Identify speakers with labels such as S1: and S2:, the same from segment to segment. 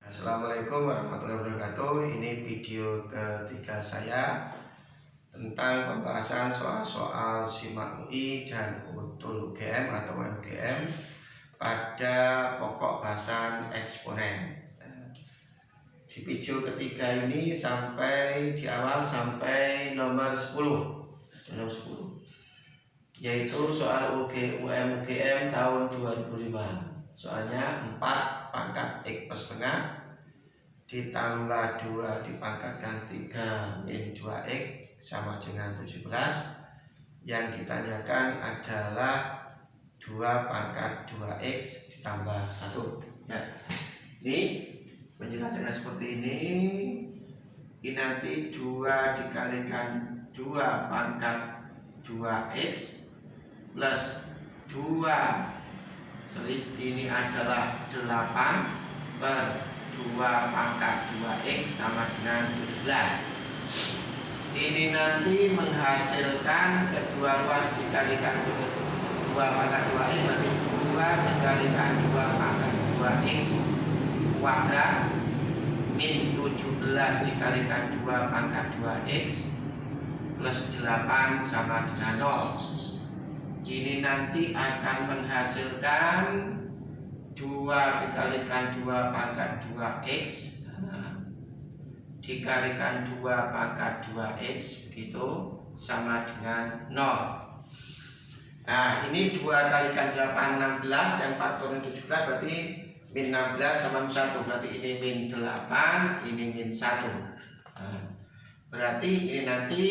S1: Assalamualaikum warahmatullahi wabarakatuh. Ini video ketiga saya tentang pembahasan soal-soal SIMAK UI dan UTUL UGM atau UGM pada pokok bahasan eksponen. Di video ketiga ini sampai di awal sampai nomor 10, yaitu soal UGM tahun 2005. Soalnya 4 pangkat X per setengah ditambah 2 dipangkatkan 3 min 2X sama dengan 17. Yang ditanyakan adalah 2 pangkat 2X ditambah 1 ya. Ini penjelasannya seperti ini. Ini nanti 2 dikalikan 2 pangkat 2X plus 2, ini adalah 8 per 2 pangkat 2X sama dengan 17. Ini nanti menghasilkan kedua ruas dikalikan 2 pangkat 2X berarti 2 dikalikan 2 pangkat 2X kuadrat min 17 dikalikan 2 pangkat 2X plus 8 sama dengan 0. Ini nanti akan menghasilkan 2 dikalikan 2 pangkat 2X dikalikan 2 pangkat 2X begitu sama dengan 0. Nah ini 2 kalikan 8 16, yang faktornya 17 berarti min 16 sama 1, berarti ini min 8, ini min 1. Berarti ini nanti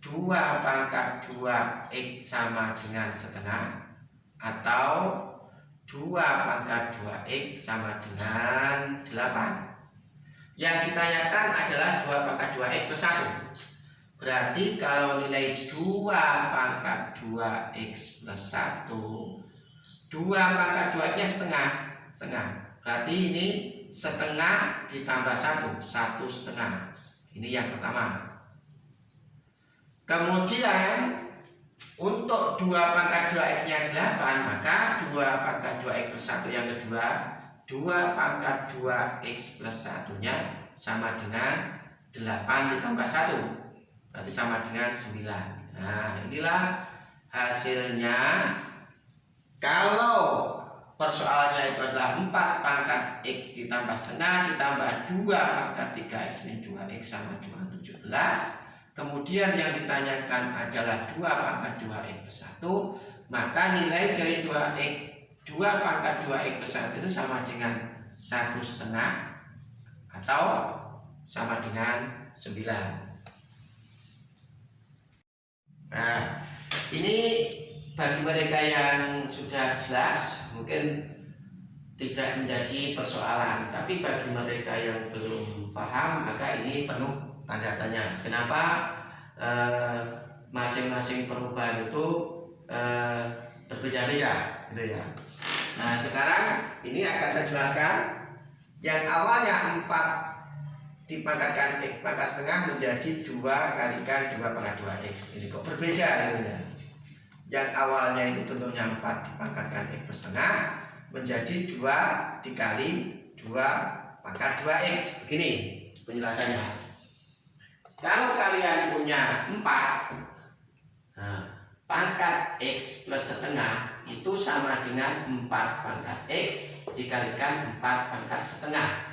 S1: 2 pangkat 2X sama dengan setengah atau 2 pangkat 2X sama dengan 8. Yang ditanyakan adalah 2 pangkat 2X plus 1. Berarti kalau nilai 2 pangkat 2X plus 1, 2 pangkat 2X nya setengah. Berarti ini setengah ditambah 1 setengah. Ini yang pertama. Kemudian untuk 2 pangkat 2X nya 8, maka 2 pangkat 2X plus 1 yang kedua, 2 pangkat 2X plus 1 nya sama dengan 8 ditambah 1, berarti sama dengan 9. Nah inilah hasilnya. Kalau persoalannya itu adalah 4 pangkat X ditambah setengah ditambah 2 pangkat 3X min 2X sama dengan 17. Kemudian yang ditanyakan adalah 2 pangkat 2X plus 1, maka nilai dari 2 pangkat 2X plus 1 itu sama dengan 1 setengah atau sama dengan 9. Nah ini bagi mereka yang sudah jelas mungkin tidak menjadi persoalan, tapi bagi mereka yang belum paham maka ini penuh tanda tanya. Kenapa masing-masing perubahan itu berbeda-beda gitu ya. Nah sekarang ini akan saya jelaskan. Yang awalnya 4 dipangkatkan X pangkat setengah menjadi 2 kalikan 2 pangkat 2X. Ini kok berbeda gitu ya. Yang awalnya itu tentunya 4 dipangkatkan X per setengah menjadi 2 dikali 2 pangkat 2X. Begini penjelasannya. Kalau kalian punya 4 pangkat X plus setengah itu sama dengan 4 pangkat X dikalikan 4 pangkat setengah.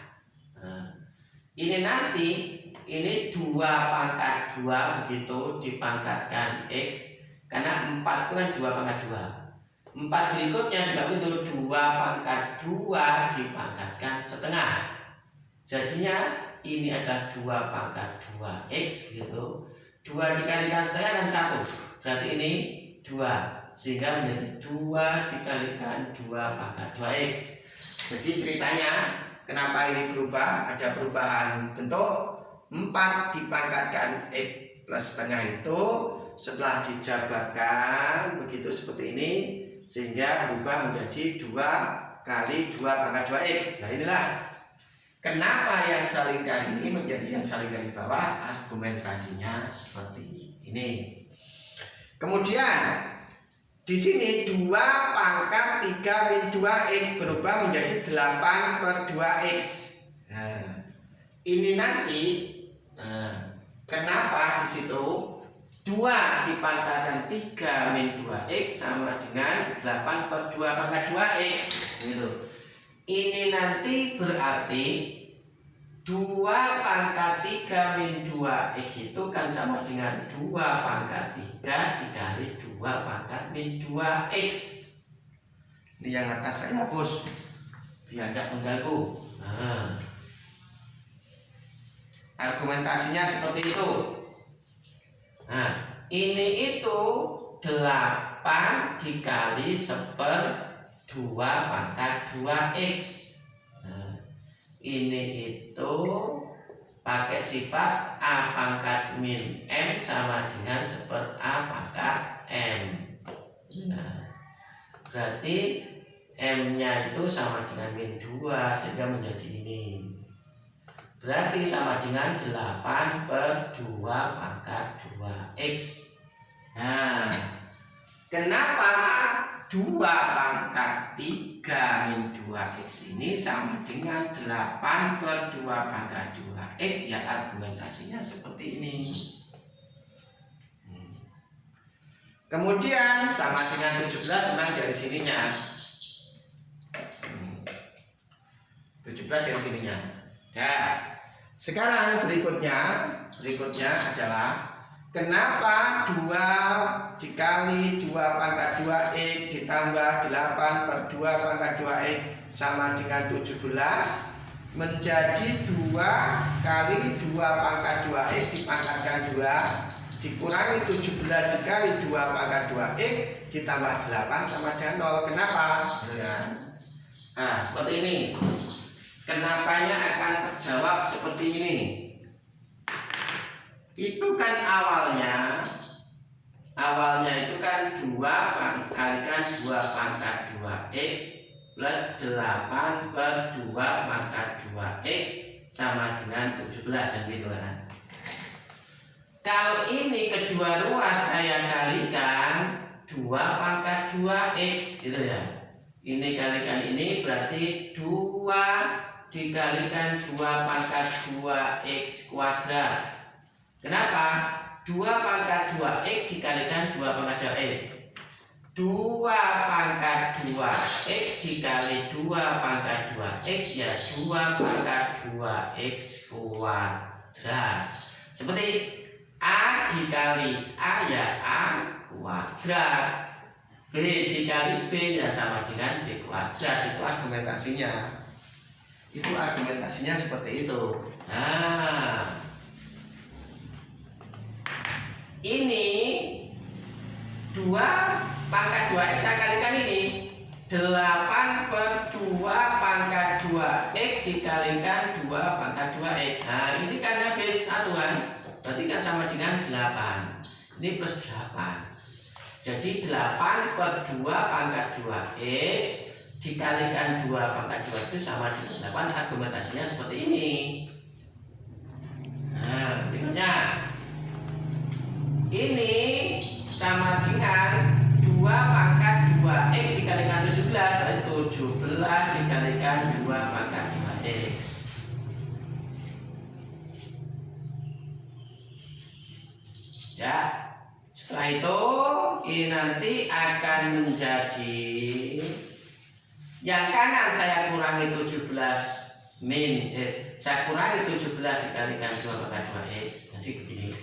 S1: Ini nanti ini 2 pangkat 2 begitu dipangkatkan X, karena 4 itu kan 2 pangkat 2. 4 berikutnya juga begitu, 2 pangkat 2 dipangkatkan setengah. Jadinya ini adalah 2 pangkat 2X gitu. 2 dikalikan setengah kan 1, berarti ini 2, sehingga menjadi 2 dikalikan 2 pangkat 2X. Jadi ceritanya kenapa ini berubah, ada perubahan bentuk. 4 dipangkatkan X plus setengah itu setelah dijabarkan begitu seperti ini, sehingga berubah menjadi 2 kali 2 pangkat 2X. Nah inilah kenapa yang salingkan ini menjadi yang salingkan di bawah, argumentasinya seperti ini. Kemudian di sini 2 pangkat 3 min 2X berubah menjadi 8 per 2X. Nah, ini nanti kenapa di situ 2 dipangkatkan 3 min 2x sama dengan 8 per 2 pangkat 2x gitu. Ini nanti berarti 2 pangkat 3 min 2x itu kan sama dengan 2 pangkat 3 dikali 2 pangkat min 2x. Ini yang atas saya hapus biar tidak mengganggu. Nah, argumentasinya seperti itu. Nah, ini itu 8 dikali 1/2 pangkat 2x. Nah, ini itu pakai sifat a pangkat min m sama dengan 1/a pangkat m. Nah, berarti m-nya itu sama dengan min 2 sehingga menjadi ini. Berarti sama dengan 8 per 2 pangkat 2x. Nah, kenapa 2 pangkat 3 min 2x ini sama dengan 8 per 2 pangkat 2x? Ya argumentasinya seperti ini. Kemudian sama dengan 17 memang dari sininya. 17 dari sininya. Ya. Sekarang berikutnya adalah kenapa 2 dikali 2 pangkat 2x ditambah 8 per 2 pangkat 2x sama dengan 17 menjadi 2 kali 2 pangkat 2x dipangkatkan 2 dikurangi 17 dikali 2 pangkat 2x ditambah 8 sama dengan 0. Kenapa? Ya. Nah, seperti ini. Kenapanya akan terjawab seperti ini. Itu kan awalnya itu kan 2 kalikan 2 pangkat 2x plus 8 per 2 pangkat 2x sama dengan 17 dan gitu kan. Kalau ini kedua ruas saya kalikan 2 pangkat 2x gitu ya. Ini kalikan ini berarti 2 dikalikan 2 pangkat 2x kuadrat. Kenapa? 2 pangkat 2x dikalikan 2 pangkat 2x. 2 pangkat 2x dikali 2 pangkat 2x ya 2 pangkat 2x kuadrat. Seperti A dikali A ya A kuadrat. B dikali B ya sama dengan B kuadrat. Itu argumentasinya. Itu argumentasinya seperti itu. Nah, ini 2 pangkat 2x saya kalikan ini 8 per 2 pangkat 2x dikalikan 2 pangkat 2x. Nah, ini kan habis satuan, berarti kan sama dengan 8. Ini plus 8. Jadi 8 per 2 pangkat 2x dikalikan 2 pangkat 2 itu sama dengan 8. Argumentasinya seperti ini. Nah, berikutnya ini sama dengan 2 pangkat 2x dikalikan 17 berarti 17 dikalikan 2 pangkat 2x. Ya, setelah itu ini nanti akan menjadi yang kanan saya kurangi 17 min saya kurangi 17 dikalikan 2 pangkat 2x. Nanti begini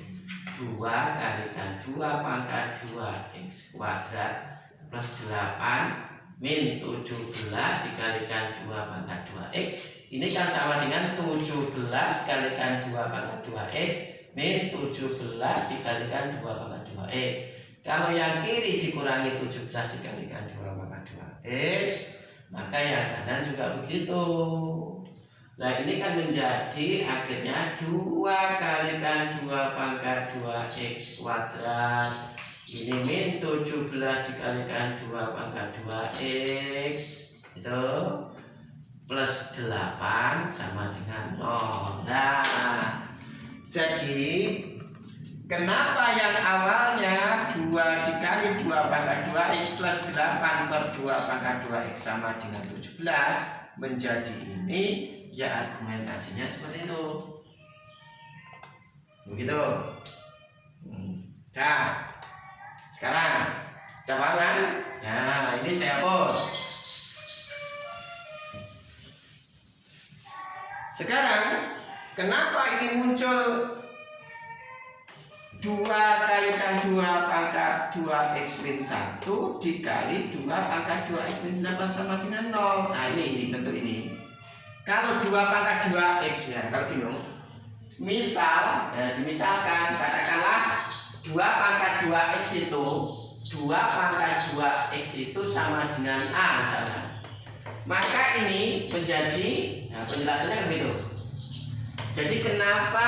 S1: 2 kalikan 2 pangkat 2x kuadrat plus 8 min 17 dikalikan 2 pangkat 2x. Ini kan sama dengan 17 kalikan 2 pangkat 2x min 17 dikalikan 2 pangkat 2x. Kalau yang kiri dikurangi 17 dikalikan 2 pangkat 2x, maka yang kanan juga begitu. Nah, ini kan menjadi akhirnya 2 kalikan 2 pangkat 2x kuadrat. Ini min 17 dikalikan 2 pangkat 2x itu plus 8 sama dengan 0. Nah, jadi kenapa yang awalnya 2 dikali 2 pangkat 2x plus 8 per 2 pangkat 2x sama dengan 17 menjadi ini Ya argumentasinya seperti itu. Begitu. Nah, sekarang udah paham kan? Nah, ini saya hapus. Sekarang kenapa ini muncul 2 kalikan 2 pangkat 2x min 1 dikali 2 pangkat 2x min 8 sama dengan 0. Nah ini bentuk ini. Kalau 2 pangkat 2x ya, kalau bingung, misal ya, dimisalkan katakanlah 2 pangkat 2x itu 2 pangkat 2x itu sama dengan A misalnya. Maka ini menjadi, nah penjelasannya begitu. Jadi kenapa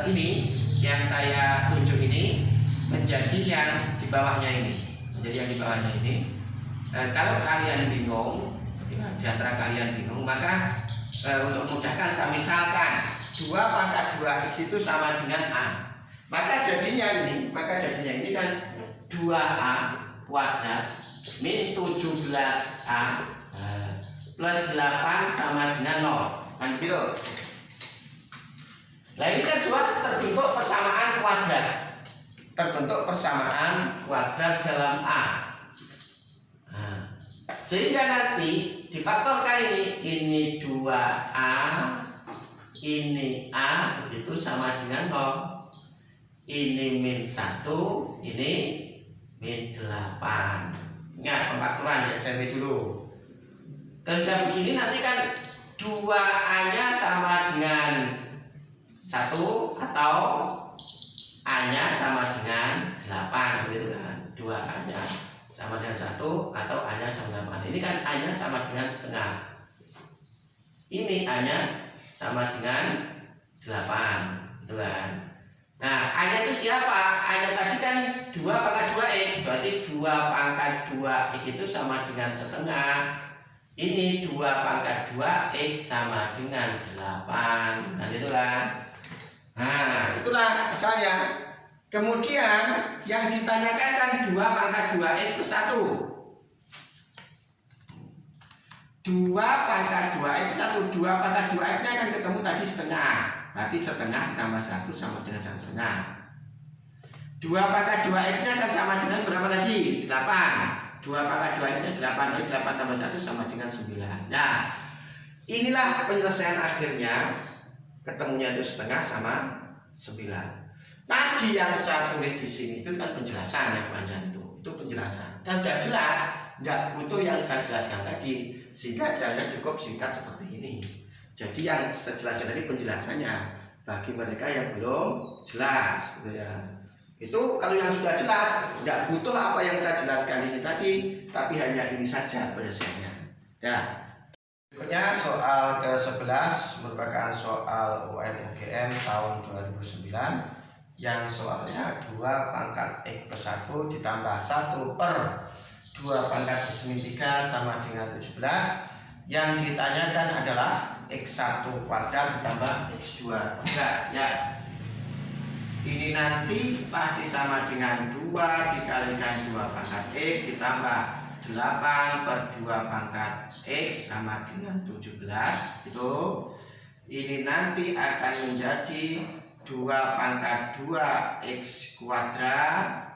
S1: ini yang saya tunjuk ini menjadi yang di bawahnya ini, kalau kalian bingung, di antara kalian bingung, maka untuk memudahkan saya misalkan 2 pangkat 2x itu sama dengan A, maka jadinya ini kan 2A kuadrat min 17A plus 8 sama dengan 0 kan gitu. Nah ini kan sudah terbentuk persamaan kuadrat dalam A. Nah, sehingga nanti difaktorkan ini 2A, ini A begitu sama dengan 0. Ini min 1, ini min 8. Ingat pemfaktoran ya, SMP dulu. Dan sudah begini nanti kan 2A nya sama dengan 1 atau A-nya sama dengan 8 gitu kan. 2A nya sama dengan 1 atau A-nya sama dengan 8. Ini kan A-nya sama dengan setengah. Ini A-nya sama dengan 8 gitu kan. Nah, A-nya itu siapa? A-nya tadi kan 2 pangkat 2x, berarti 2 pangkat 2x itu sama dengan setengah. Ini 2 pangkat 2x sama dengan 8. Nah, itu kan. Nah, itulah asalnya. Kemudian yang ditanyakan kan 2 pangkat 2x plus 1. 2 pangkat 2x plus 1. 2 pangkat 2x nya kan ketemu tadi setengah. Berarti setengah ditambah 1 sama dengan 1 setengah. 2 pangkat 2x nya kan sama dengan berapa tadi? 8. 2 pangkat 2x nya 8. 8 tambah 1 sama dengan 9. Nah, inilah penyelesaian akhirnya. Ketemunya itu setengah sama 9. Tadi yang saya tulis di sini itu kan penjelasan yang panjang itu penjelasan. Dan sudah jelas, tidak butuh yang saya jelaskan tadi, sehingga caranya cukup singkat seperti ini. Jadi yang saya jelaskan tadi penjelasannya bagi mereka yang belum jelas, gitu ya. Itu kalau yang sudah jelas, tidak butuh apa yang saya jelaskan di sini tadi, tapi hanya ini saja penyelesaiannya. Ya. Berikutnya soal ke-11 merupakan soal UM/UGM tahun 2009 yang soalnya 2 pangkat X plus 1 ditambah 1 per 2 pangkat X min 3 sama dengan 17. Yang ditanyakan adalah X1 kuadrat ditambah X2 kuadrat ya. Ini nanti pasti sama dengan 2 dikalikan 2 pangkat X ditambah 8 per 2 pangkat X sama dengan 17 itu. Ini nanti akan menjadi 2 pangkat 2x kuadrat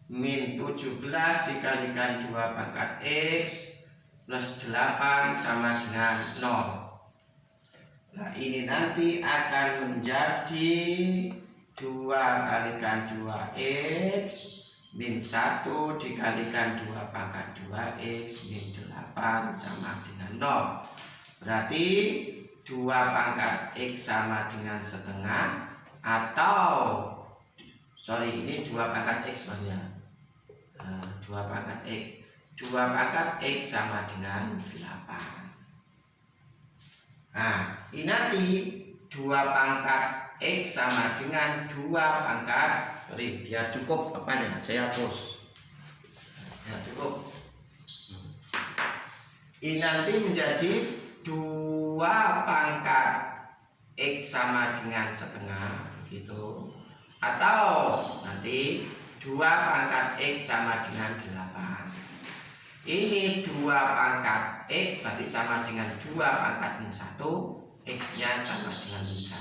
S1: min 17 dikalikan 2 pangkat x plus 8 sama dengan 0. Nah ini nanti akan menjadi 2 kalikan 2x min 1 dikalikan 2 pangkat 2x min 8 sama dengan 0. Berarti 2 pangkat x sama dengan setengah, atau ini 2 pangkat x maksudnya. 2 pangkat x. 2 pangkat x sama dengan 8. Nah, ini nanti 2 pangkat x sama dengan 2 pangkat, biar cukup apanya, saya hapus. Ya, cukup. Ini nanti menjadi 2 pangkat x sama dengan setengah gitu, atau nanti 2 pangkat x sama dengan 8. Ini 2 pangkat X berarti sama dengan 2 pangkat min 1. X-nya sama dengan min 1.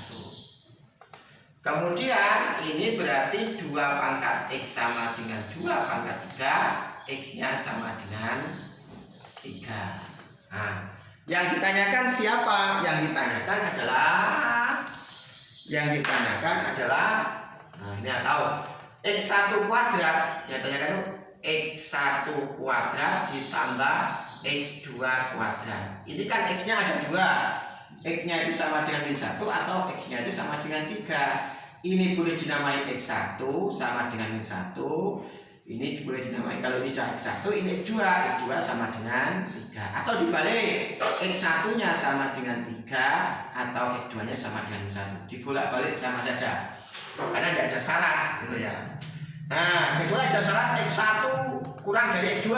S1: Kemudian ini berarti 2 pangkat X sama dengan 2 pangkat 3. X-nya sama dengan 3. Nah, yang ditanyakan siapa? Yang ditanyakan adalah nah ini tahu X1 kuadrat. Yang ditanyakan itu X1 kuadrat ditambah X2 kuadrat. Ini kan X-nya ada 2. X-nya itu sama dengan min 1 atau X-nya itu sama dengan 3. Ini boleh dinamai X1 sama dengan min 1. Ini boleh dinamai, kalau ini sudah X1, ini X2. X2 sama dengan 3. Atau dibalik, X1-nya sama dengan 3 atau X2-nya sama dengan min 1. Dibolak-balik sama saja. Karena tidak ada syarat gitu ya. Nah, kecuali ada syarat X1 kurang dari X2,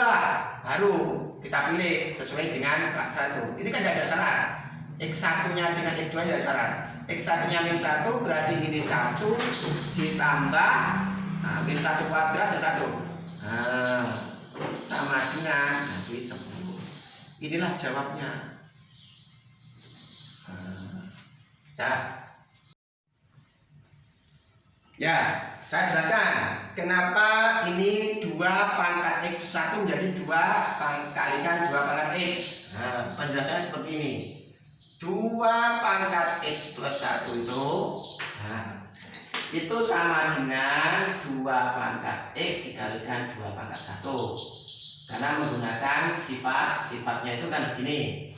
S1: baru kita pilih sesuai dengan syarat. Ini kan tidak ada syarat. X1-nya dengan X2 ada syarat. X1-nya min 1 berarti ini 1 ditambah min 1 kuadrat dan 1. Sama dengan nanti 10. Inilah jawabnya. Ya, saya jelaskan kenapa ini 2 pangkat X1 menjadi 2 kalikan 2 pangkat X. Penjelasannya seperti ini. 2 pangkat X plus 1 itu sama dengan 2 pangkat X dikalikan 2 pangkat 1. Karena menggunakan sifatnya itu kan begini.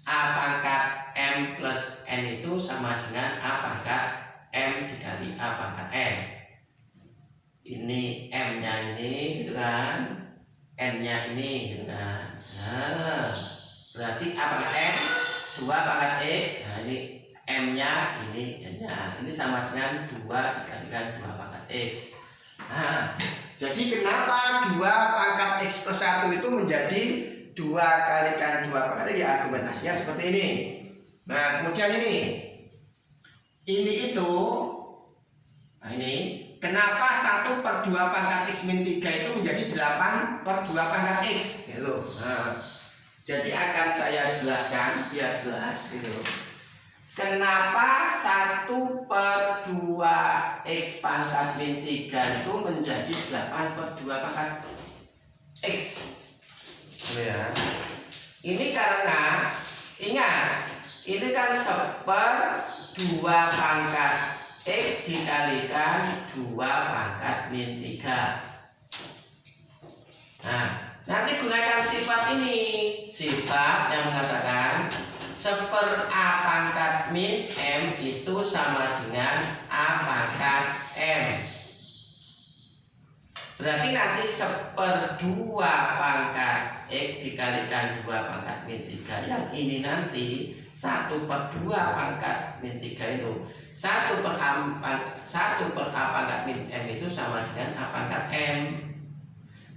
S1: A pangkat M plus N itu sama dengan A pangkat M dikali A pangkat N. Ini M-nya ini gitu kan, N-nya ini gitu kan. Berarti A pangkat M 2 pangkat X. Nah ini M-nya ini N-nya. Ini sama dengan 2 dikalikan 2 pangkat X. Nah, jadi kenapa 2 pangkat X plus 1 itu menjadi 2 kalikan 2 pangkat X? Ya argumentasinya seperti ini. Nah kemudian ini itu. Nah ini kenapa 1/2 pangkat X min 3 itu menjadi 8/2 pangkat X gitu. Nah, jadi akan saya jelaskan biar jelas gitu. Kenapa 1/2 X pangkat min 3 itu menjadi 8/2 pangkat X. Ya. Ini karena ingat, ini kan 1/2 pangkat X dikalikan 2 pangkat min 3. Nah, nanti gunakan sifat ini. Sifat yang mengatakan 1/A pangkat min M itu sama dengan A pangkat M. Berarti nanti 1/2 pangkat X dikalikan 2 pangkat min 3. Yang ini nanti 1/2 pangkat min 3 itu 1/A pangkat min M itu sama dengan A pangkat M.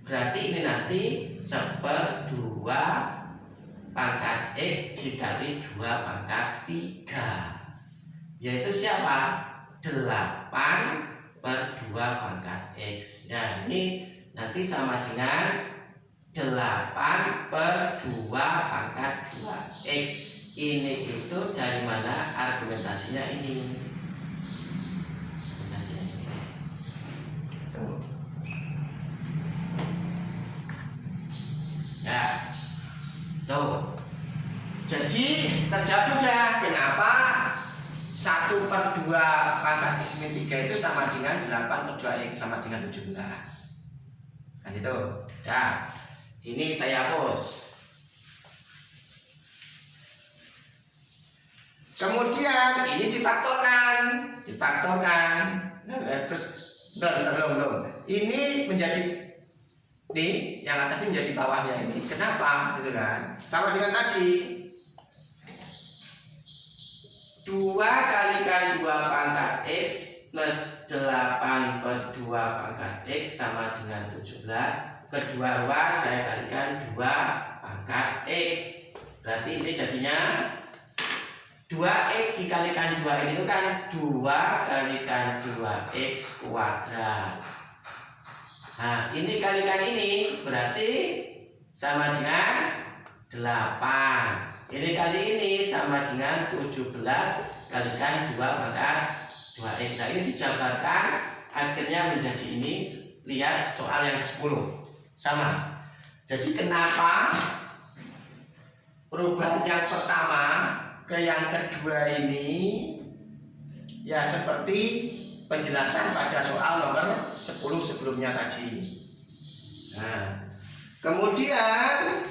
S1: Berarti ini nanti 1/2 pangkat X dikali 2 pangkat 3. Yaitu siapa? 8/2 pangkat X. Nah ini nanti sama dengan 8/2 pangkat 2 X. Ini itu dari mana argumentasinya ini? Argumentasinya ini. Tuh. Ya. Tuh. Jadi terjawab sudah kenapa 1/2 pangkat X min 3 itu sama dengan 8/2 X sama dengan 17. Kan itu. Ya. Ini saya hapus. Kemudian ini difaktorkan. Nah, terus belum. Ini menjadi ini yang atas ini menjadi bawahnya ini. Kenapa? Gitu kan? Sama dengan tadi. 2 kalikan 2 pangkat X plus 8/2 pangkat X sama dengan 17. Kedua ruas saya kalikan 2 pangkat X. Berarti ini jadinya 2X dikalikan 2 ini itu kan 2 kalikan 2X kuadrat. Nah ini kalikan ini berarti sama dengan 8. Ini kali ini sama dengan 17 kalikan 2 pangkat 2x. Nah ini dijabarkan akhirnya menjadi ini. Lihat soal yang 10 sama. Jadi kenapa perubahan yang pertama ke yang kedua ini ya seperti penjelasan pada soal nomor 10 sebelumnya tadi. Nah, kemudian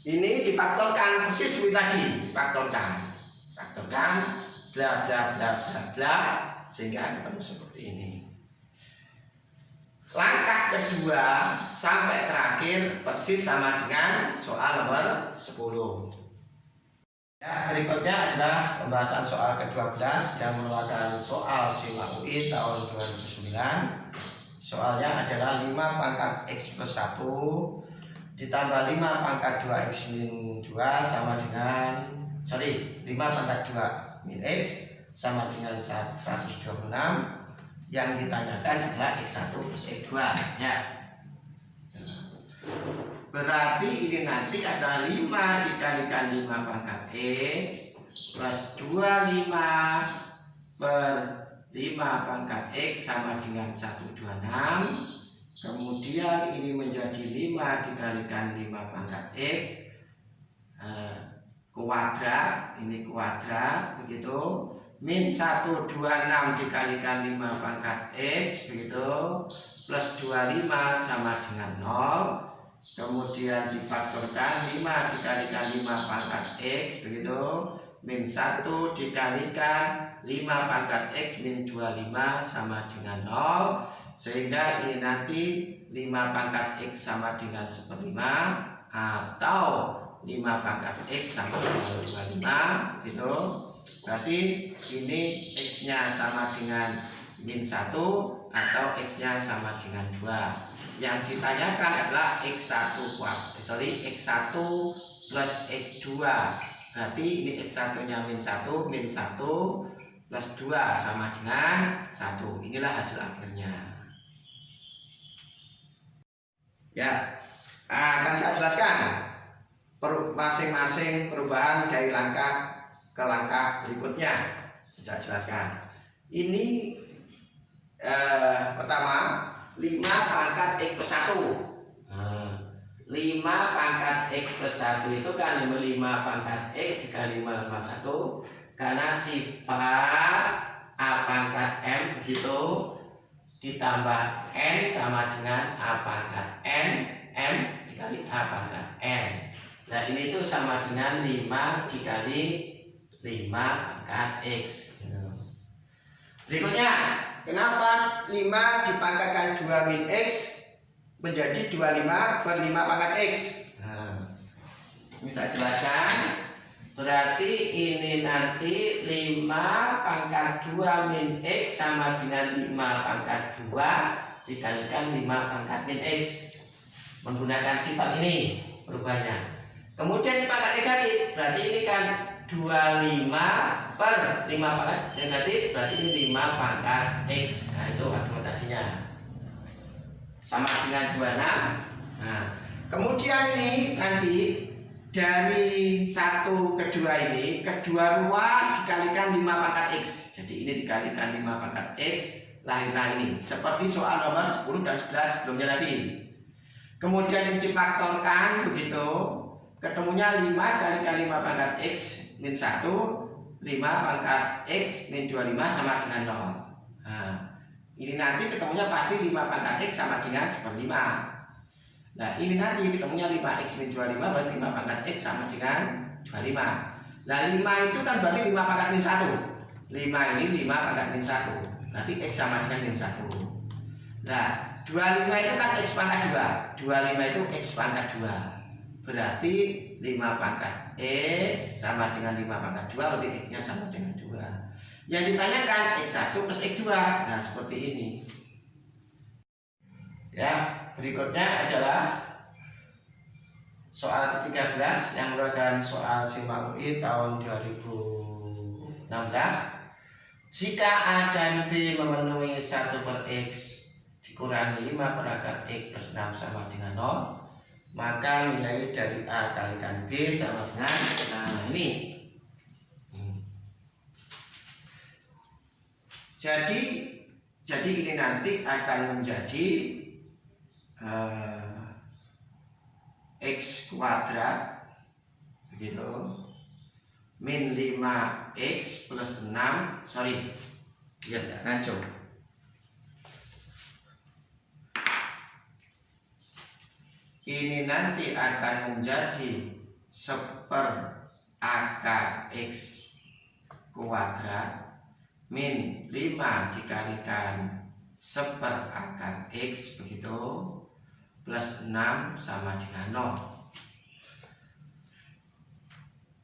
S1: ini difaktorkan persis seperti tadi, faktorkan bla bla bla bla bla sehingga ketemu seperti ini. Langkah kedua sampai terakhir persis sama dengan soal nomor 10. Ya, berikutnya adalah pembahasan soal ke-12 yang merupakan soal SIMA UI tahun 2009. Soalnya adalah 5 pangkat X plus 1 ditambah 5 pangkat 2X min 2 sama dengan 5 pangkat 2 min X sama dengan 126. Yang ditanyakan adalah X1 plus X2 ya. Berarti ini nanti ada 5 dikalikan 5 pangkat X plus 25 per 5 pangkat X sama dengan 126. Kemudian ini menjadi 5 dikalikan 5 pangkat X kuadrat, ini kuadrat begitu, min 126 dikalikan 5 pangkat X begitu, plus 25 sama dengan 0. Kemudian difaktorkan 5 dikalikan 5 pangkat X begitu, min 1 dikalikan 5 pangkat X min 25 sama dengan 0. Sehingga ini nanti 5 pangkat X sama dengan 1/5 atau 5 pangkat X sama dengan 25 gitu. Berarti ini X-nya sama dengan min 1 atau X-nya sama dengan 2. Yang ditanyakan adalah X1 plus X2. Berarti ini X1-nya min 1 plus 2 sama dengan 1. Inilah hasil akhirnya. Ya, akan saya jelaskan masing-masing perubahan dari langkah ke langkah berikutnya. Saya jelaskan. Ini pertama 5 pangkat X plus 1. 5 pangkat X plus 1 itu kan 5 pangkat X dikali 5 pangkat 1. Karena sifat A pangkat M begitu ditambah N sama dengan A pangkat N, M dikali A pangkat N. Nah ini tuh sama dengan 5 dikali 5 pangkat X. Berikutnya, kenapa 5 dipangkatkan 2 min X menjadi 25 per 5 pangkat X? Nah, ini saya jelaskan. Berarti ini nanti 5 pangkat 2 min X sama dengan 5 pangkat 2 dikalikan 5 pangkat min X. Menggunakan sifat ini perubahannya. Kemudian dipangkat negatif, berarti ini kan 25 per 5 pangkat negatif, berarti ini 5 pangkat X. Nah itu argumentasinya. Sama dengan 26. Nah, kemudian ini nanti dari 1 ke 2 ini, kedua ruas dikalikan 5 pangkat X. Jadi ini dikalikan 5 pangkat X, lahirlah ini. Seperti soal nomor 10 dan 11 sebelumnya tadi. Kemudian ini difaktorkan begitu. Ketemunya 5 kalikan 5 pangkat X min 1, 5 pangkat X min 25 sama dengan 0. Nah, ini nanti ketemunya pasti 5 pangkat X sama dengan 1/5. Nah ini nanti ketemunya 5X min 25 berarti 5 pangkat X sama dengan 25. Nah 5 itu kan berarti 5 pangkat min 1. 5 ini 5 pangkat min 1. Berarti X sama dengan min 1. Nah 25 itu kan X pangkat 2. 25 itu X pangkat 2. Berarti 5 pangkat X sama dengan 5 pangkat 2, berarti X-nya sama dengan 2. Yang ditanyakan X1 plus X2. Nah seperti ini. Ya, berikutnya adalah soal ke-13 yang merupakan soal SIMA UI tahun 2016. Jika A dan B memenuhi 1 per X dikurangi 5 per akar X plus 6 sama dengan 0, maka nilai dari A kalikan B sama dengan, nah ini. Jadi ini nanti akan menjadi X kuadrat begitu min 5X plus 6, sorry ya ngaco, ini nanti akan menjadi 1/akar X kuadrat min 5 dikalikan 1/akar X begitu plus 6 sama dengan 0.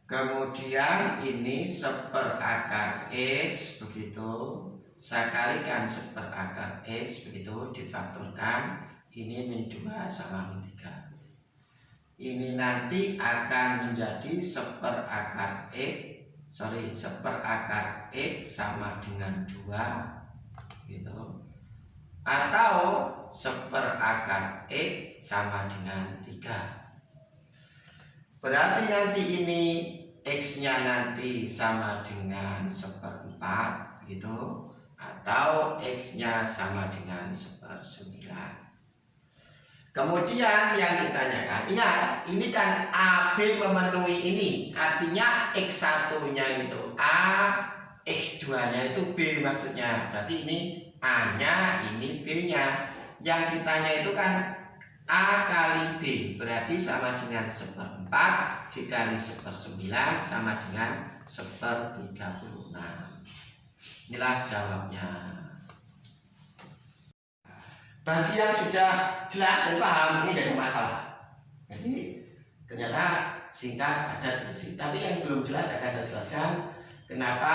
S1: Kemudian ini 1/akar X begitu, saya kalikan 1/akar X begitu difaktorkan, ini min 2 sama min 3. Ini nanti akan menjadi 1/akar X sama dengan 2 gitu. Atau 1/akar X sama dengan 3. Berarti nanti ini X-nya nanti sama dengan 1/4 gitu, atau X-nya sama dengan 1/9. Kemudian yang ditanyakan, ingat ini kan AB memenuhi ini, artinya X1-nya itu A, X2-nya itu B maksudnya. Berarti ini A-nya, ini B-nya. Yang ditanya itu kan A kali B, berarti sama dengan 1/4 dikali 1/9 sama dengan 1/36. Inilah jawabnya. Bagi yang sudah jelas dan paham, ini tidak ada masalah. Jadi ternyata singkat, padat, bersih. Tapi yang belum jelas akan saya jelaskan kenapa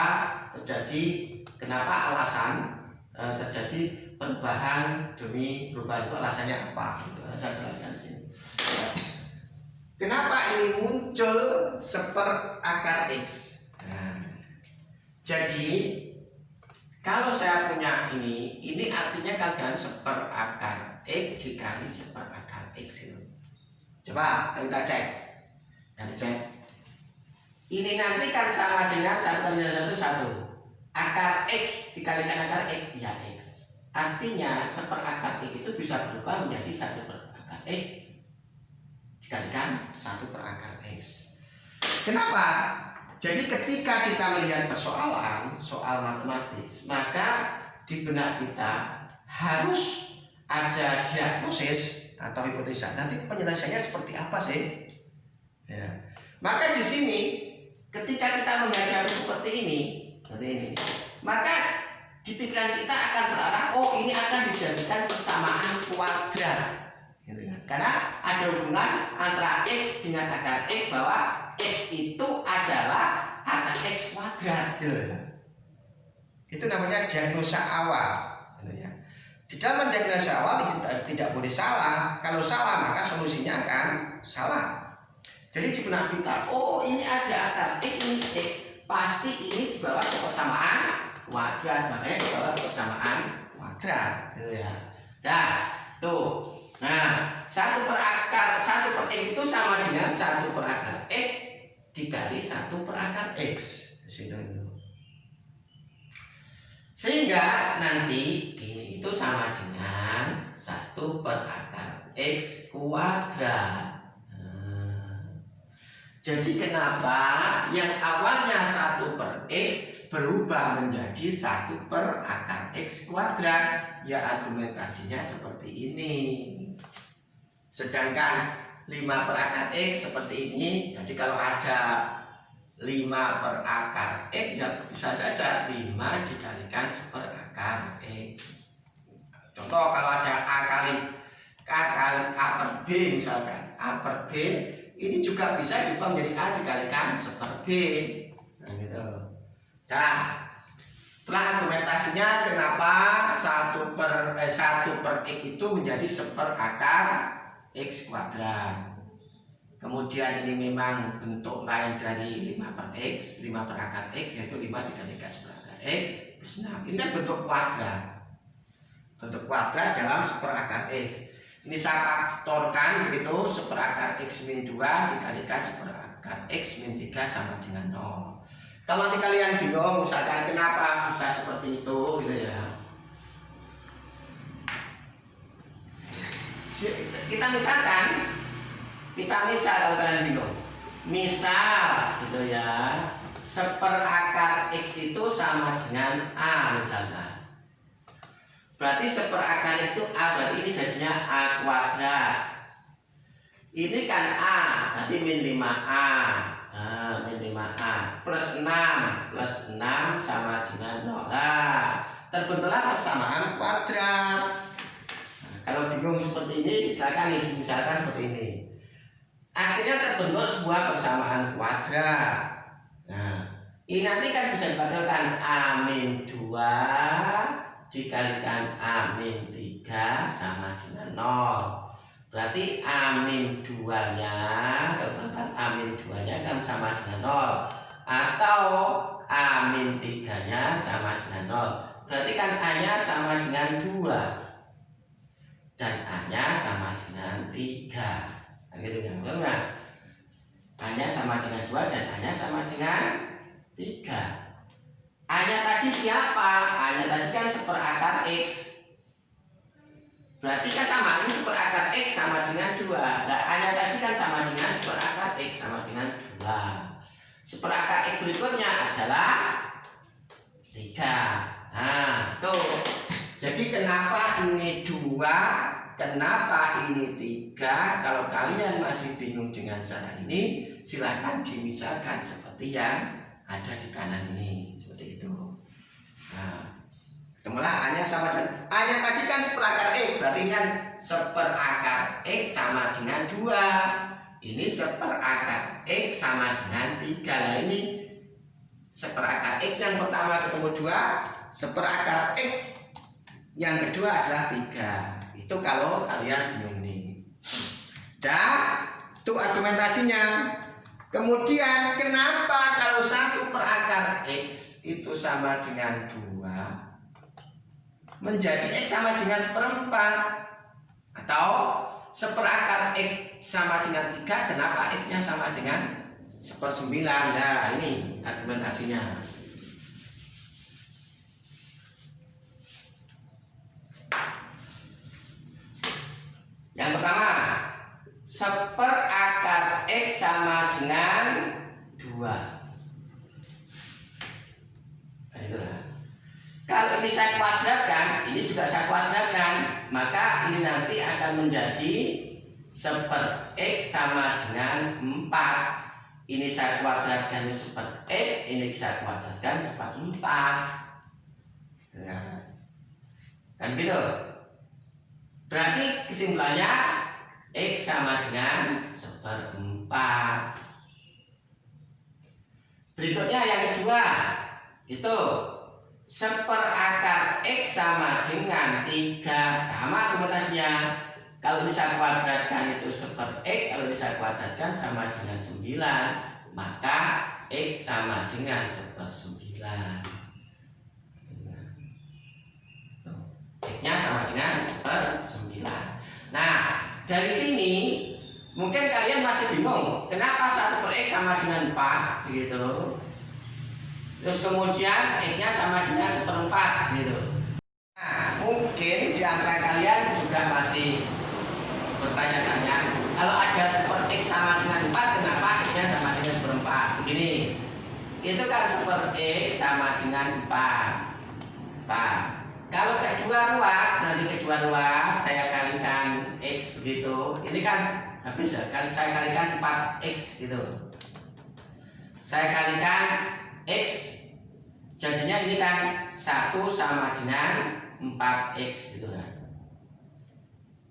S1: alasan terjadi perubahan demi perubahan itu alasannya apa. Gitu. Saya jelaskan di sini. Kenapa ini muncul 1/akar X? Nah, jadi kalau saya punya ini artinya kan 1/akar X dikali 1/akar X itu. Coba kita cek. Ini nanti kan sama dengan 1 kali 1 1. Akar X dikalikan akar X ya X. Artinya 1/akar X itu bisa berubah menjadi 1/akar X dikalikan 1/akar X. Kenapa? Jadi ketika kita melihat persoalan soal matematis, maka di benak kita harus ada diagnosis atau hipotesa. Nanti penyelesaiannya seperti apa sih? Ya. Maka di sini ketika kita menghadapi seperti ini, maka di pikiran kita akan terarah, oh ini akan dijadikan persamaan kuadrat. Karena ada hubungan antara X dengan akar X, bahwa X itu adalah akar X kuadrat. Itu namanya diagnosa awal. Di dalam diagnosa awal tidak boleh salah. Kalau salah maka solusinya akan salah. Jadi di benak kita, oh ini ada akar X, ini X, pasti ini dibawa ke persamaan kuadrat, makanya dibawa ke persamaan kuadrat. Nah, 1/X itu sama dengan 1/akar X dikali 1/akar X. Sehingga nanti ini itu sama dengan 1/akar X kuadrat. Jadi kenapa yang awalnya 1/X berubah menjadi 1/akar X kuadrat? Ya argumentasinya seperti ini. Sedangkan 5/akar X seperti ini. Jadi kalau ada 5/akar X ya bisa saja 5 dikalikan 1/akar X. Contoh kalau ada A kali A per B misalkan, A per B ini juga bisa diubah menjadi A dikalikan 1/B. Nah gitu. Nah, setelah argumentasinya kenapa 1/X itu menjadi 1/akar X kuadrat. Kemudian ini memang bentuk lain dari 5/X, 5/akar X, yaitu 5 dikalikan 1/akar X plus 6. Ini kan bentuk kuadrat. Bentuk kuadrat dalam 1/akar X. Ini saya faktorkan begitu, seperakar X min 2 dikalikan seperakar X min 3 sama dengan 0. Kalau nanti kalian bingung misalkan kenapa bisa seperti itu gitu ya. Kita misal kalau kalian bingung. Misal gitu ya, seperakar X itu sama dengan A misalkan. Berarti seperakar itu A, berarti ini jadinya A kuadrat. Ini kan A, berarti min 5A. Min 5A plus 6 sama dengan 0. Terbentuklah persamaan kuadrat. Kalau bingung seperti ini, silakan misalkan seperti ini. Akhirnya terbentuk sebuah persamaan kuadrat. Nah, ini nanti kan bisa dibadalkan A min 2 dikalikan A min 3 sama dengan 0. Berarti A min 2-nya, A min 2-nya kan sama dengan 0. Atau A min 3-nya sama dengan 0. Berarti kan A-nya sama dengan 2. Dan A-nya sama dengan 3. Nah, gitu kan? Betul nggak? A-nya sama dengan 2 dan A-nya sama dengan 3. A-nya tadi siapa? A-nya tadi kan seperakar X. Berarti kan sama, ini seperakar X sama dengan 2. Nah, A-nya tadi kan sama dengan seperakar X sama dengan 2. Seperakar X berikutnya adalah 3. Nah, tuh. Jadi kenapa ini 2? Kenapa ini 3? Kalau kalian masih bingung dengan cara ini, silakan dimisalkan seperti yang ada di kanan ini. Seperti itu. Nah, ketemulah A-nya sama dengan A-nya tadi kan seperakar X, berarti kan seperakar X sama dengan 2. Ini seperakar X sama dengan 3. Nah, ini seperakar X yang pertama ketemu 2, seperakar X yang kedua adalah 3. Itu kalau kalian bingung nih. Dan itu argumentasinya. Kemudian kenapa kalau 1/akar X itu sama dengan 2 menjadi X sama dengan 1/4? Atau seperakar X sama dengan 3, kenapa X-nya sama dengan 1/9? Nah, ini argumentasinya. Yang pertama, seperakar X sama dengan 2. Nah, itu. Kalau ini saya kuadratkan, ini juga saya kuadratkan, maka ini nanti akan menjadi seper-X sama dengan 4. Ini saya kuadratkan seper-X, ini saya kuadratkan dapat 4. Nah, kan gitu. Berarti kesimpulannya X sama dengan 1/4. Berikutnya yang kedua, itu seperakar X sama dengan 3. Sama argumentasinya. Kalau bisa kuadratkan itu seper-X, kalau bisa kuadratkan sama dengan 9, maka X sama dengan 1/9. X-nya sama dengan 1/9. Nah, dari sini mungkin kalian masih bingung, kenapa 1/X sama dengan 4 gitu. Terus kemudian X-nya sama dengan 1/4 gitu. Nah, mungkin di antara kalian juga masih bertanya-tanya, kalau ada 1/X sama dengan 4, kenapa X-nya sama dengan 1/4? Begini, itu kan 1/X sama dengan 4. Kalau kedua ruas, nanti kedua ruas saya kalikan X begitu. Ini kan habis ya, kan saya kalikan 4X gitu. Saya kalikan X, jadinya ini kan 1 sama dengan 4X gitu kan.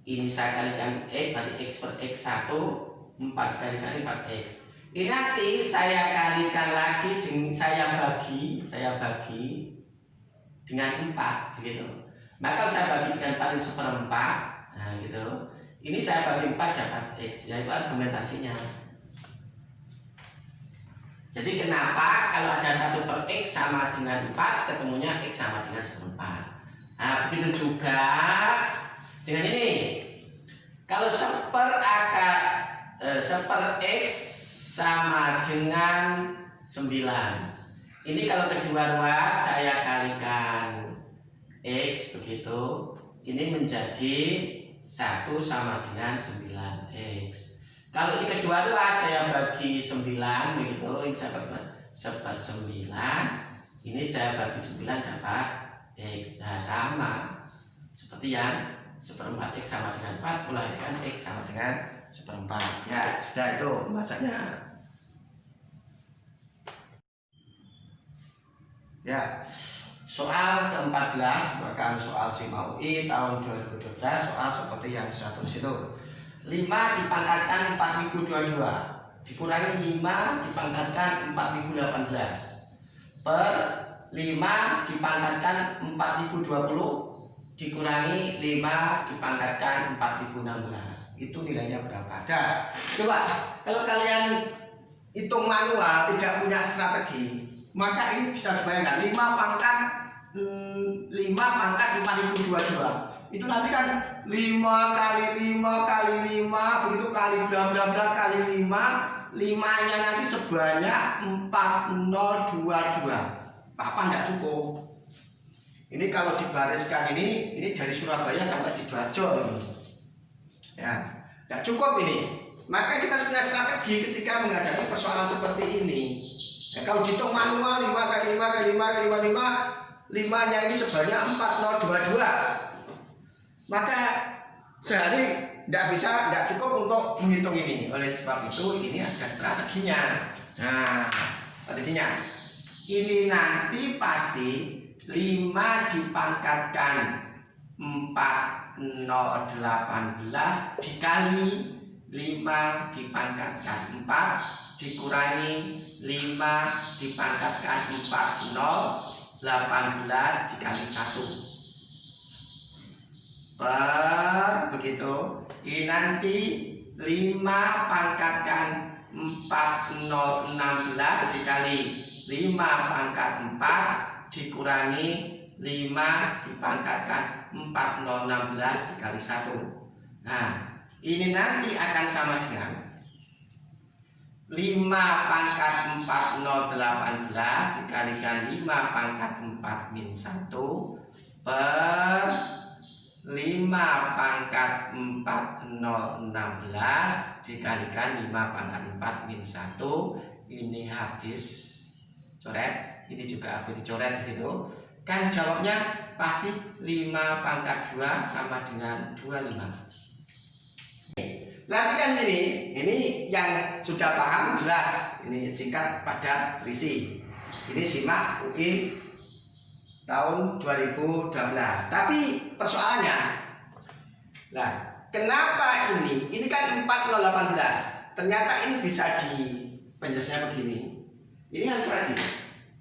S1: Ini saya kalikan X, berarti X per X 1, 4 dikalikan 4X. Ini nanti saya kalikan lagi dengan saya bagi dengan 4 gitu. Maka kalau saya bagi dengan 4 itu 1/4. Nah gitu. Ini saya bagi 4 dapat X. Ya itu argumentasinya. Jadi kenapa kalau ada 1/X sama dengan 4, ketemunya X sama dengan 1/4. Nah begitu juga dengan ini. Kalau seper X sama dengan 9. Ini kalau kedua ruas saya kalikan X begitu. Ini menjadi 1 sama dengan 9X. Kalau ini kedua ruas saya bagi 9 begitu. Ini saya bagi seper 9. Ini saya bagi 9 dapat X. Nah, sama seperti yang seperempat X sama dengan 4, melahirkan X sama dengan seperempat. Ya, sudah itu pembahasannya. Ya, soal ke-14 merupakan soal SIMA UI tahun 2012, soal seperti yang saya tulis itu. 5 dipangkatkan 4022 dikurangi 5 dipangkatkan 4018 per 5 dipangkatkan 4020 dikurangi 5 dipangkatkan 4016. Itu nilainya berapa? Ada. Coba kalau kalian hitung manual tidak punya strategi, maka ini bisa dibayangkan 5 pangkat 4022 itu nanti kan 5 kali 5 kali 5 begitu kali bla bla bla kali 5, 5-nya nanti sebanyak 4022. Apa enggak cukup? Ini kalau dibariskan ini dari Surabaya sampai Sidoarjo ini. Ya, enggak cukup ini. Maka kita harus punya strategi ketika menghadapi persoalan seperti ini. Ya, kalau dihitung manual 5 kali 5 kali 5 kali 5 5-nya ini sebanyak 4022. Maka sehari tidak cukup untuk menghitung ini. Oleh sebab itu ini ada strateginya. Nah, strateginya ini nanti pasti 5 dipangkatkan 4018 dikali 5 dipangkatkan 4 dikurangi 5 dipangkatkan 4018 dikali 1 per begitu. Ini nanti 5 pangkatkan 4016 dikali 5 pangkat 4 dikurangi 5 dipangkatkan 4016 dikali 1. Nah, ini nanti akan sama dengan 5 pangkat 4018 dikalikan 5 pangkat 4 min 1 per 5 pangkat 4016 dikalikan 5 pangkat 4 min 1. Ini habis coret, ini juga habis dicoret begitu. Kan jawabnya pasti 5 pangkat 2 sama dengan 25. Nanti kan ini yang sudah paham jelas. Ini singkat padat berisi. Ini SIMA UI tahun 2012. Tapi persoalannya, nah, kenapa ini? Ini kan 4018. Ternyata ini bisa penjelasannya begini. Ini harus lagi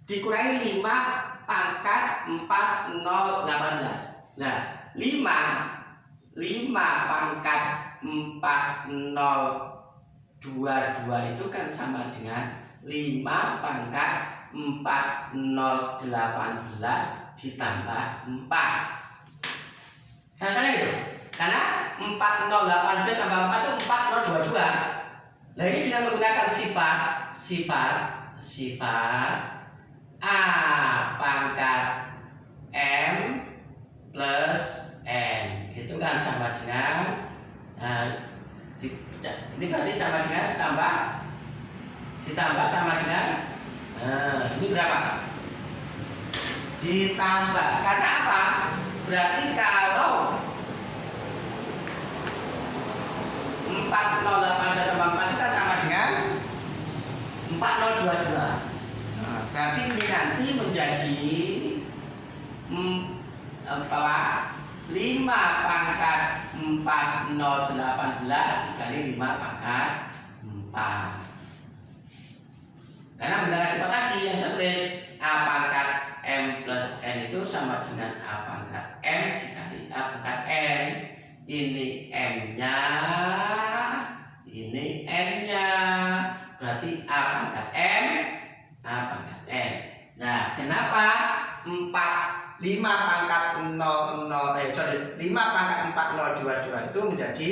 S1: dikurangi 5 pangkat 4018. Nah, 5 pangkat 4022 itu kan sama dengan 5 pangkat 4018 ditambah 4. Rasanya itu karena 4018 tambah 4 itu 4022. Nah, ini dengan menggunakan sifat A pangkat M plus N itu kan sama dengan ini berarti sama dengan ditambah sama dengan ini berapa? Ditambah. Karena apa? Berarti kalau 4018 tambah 4 itu kan sama dengan 4022. Nah, berarti ini nanti menjadi 5 pangkat 4018 dikali 5 pangkat 4. Karena menggunakan sifat tadi yang saya tulis A pangkat M plus N itu sama dengan A pangkat M dikali A pangkat N. Ini M-nya, ini N-nya. Berarti A pangkat M, A pangkat N. Nah, kenapa 5 pangkat 5
S2: pangkat 4022 itu menjadi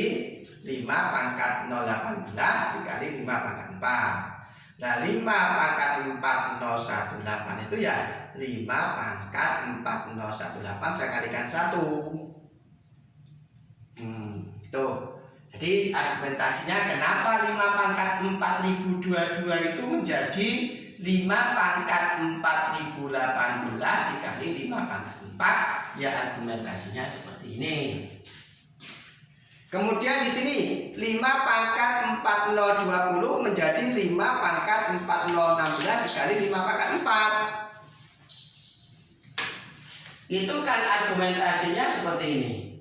S2: 5 pangkat 018 dikali 5 pangkat 4. Nah 5 pangkat 4018 itu ya 5 pangkat 4018 saya kalikan 1. Tuh. Jadi argumentasinya kenapa 5 pangkat 4022 itu menjadi 5 pangkat 4018 dikali 5 pangkat 4, ya argumentasinya seperti ini. Kemudian di sini 5 pangkat 4020 menjadi 5 pangkat 4016 dikali 5 pangkat 4.
S1: Itu kan argumentasinya seperti ini.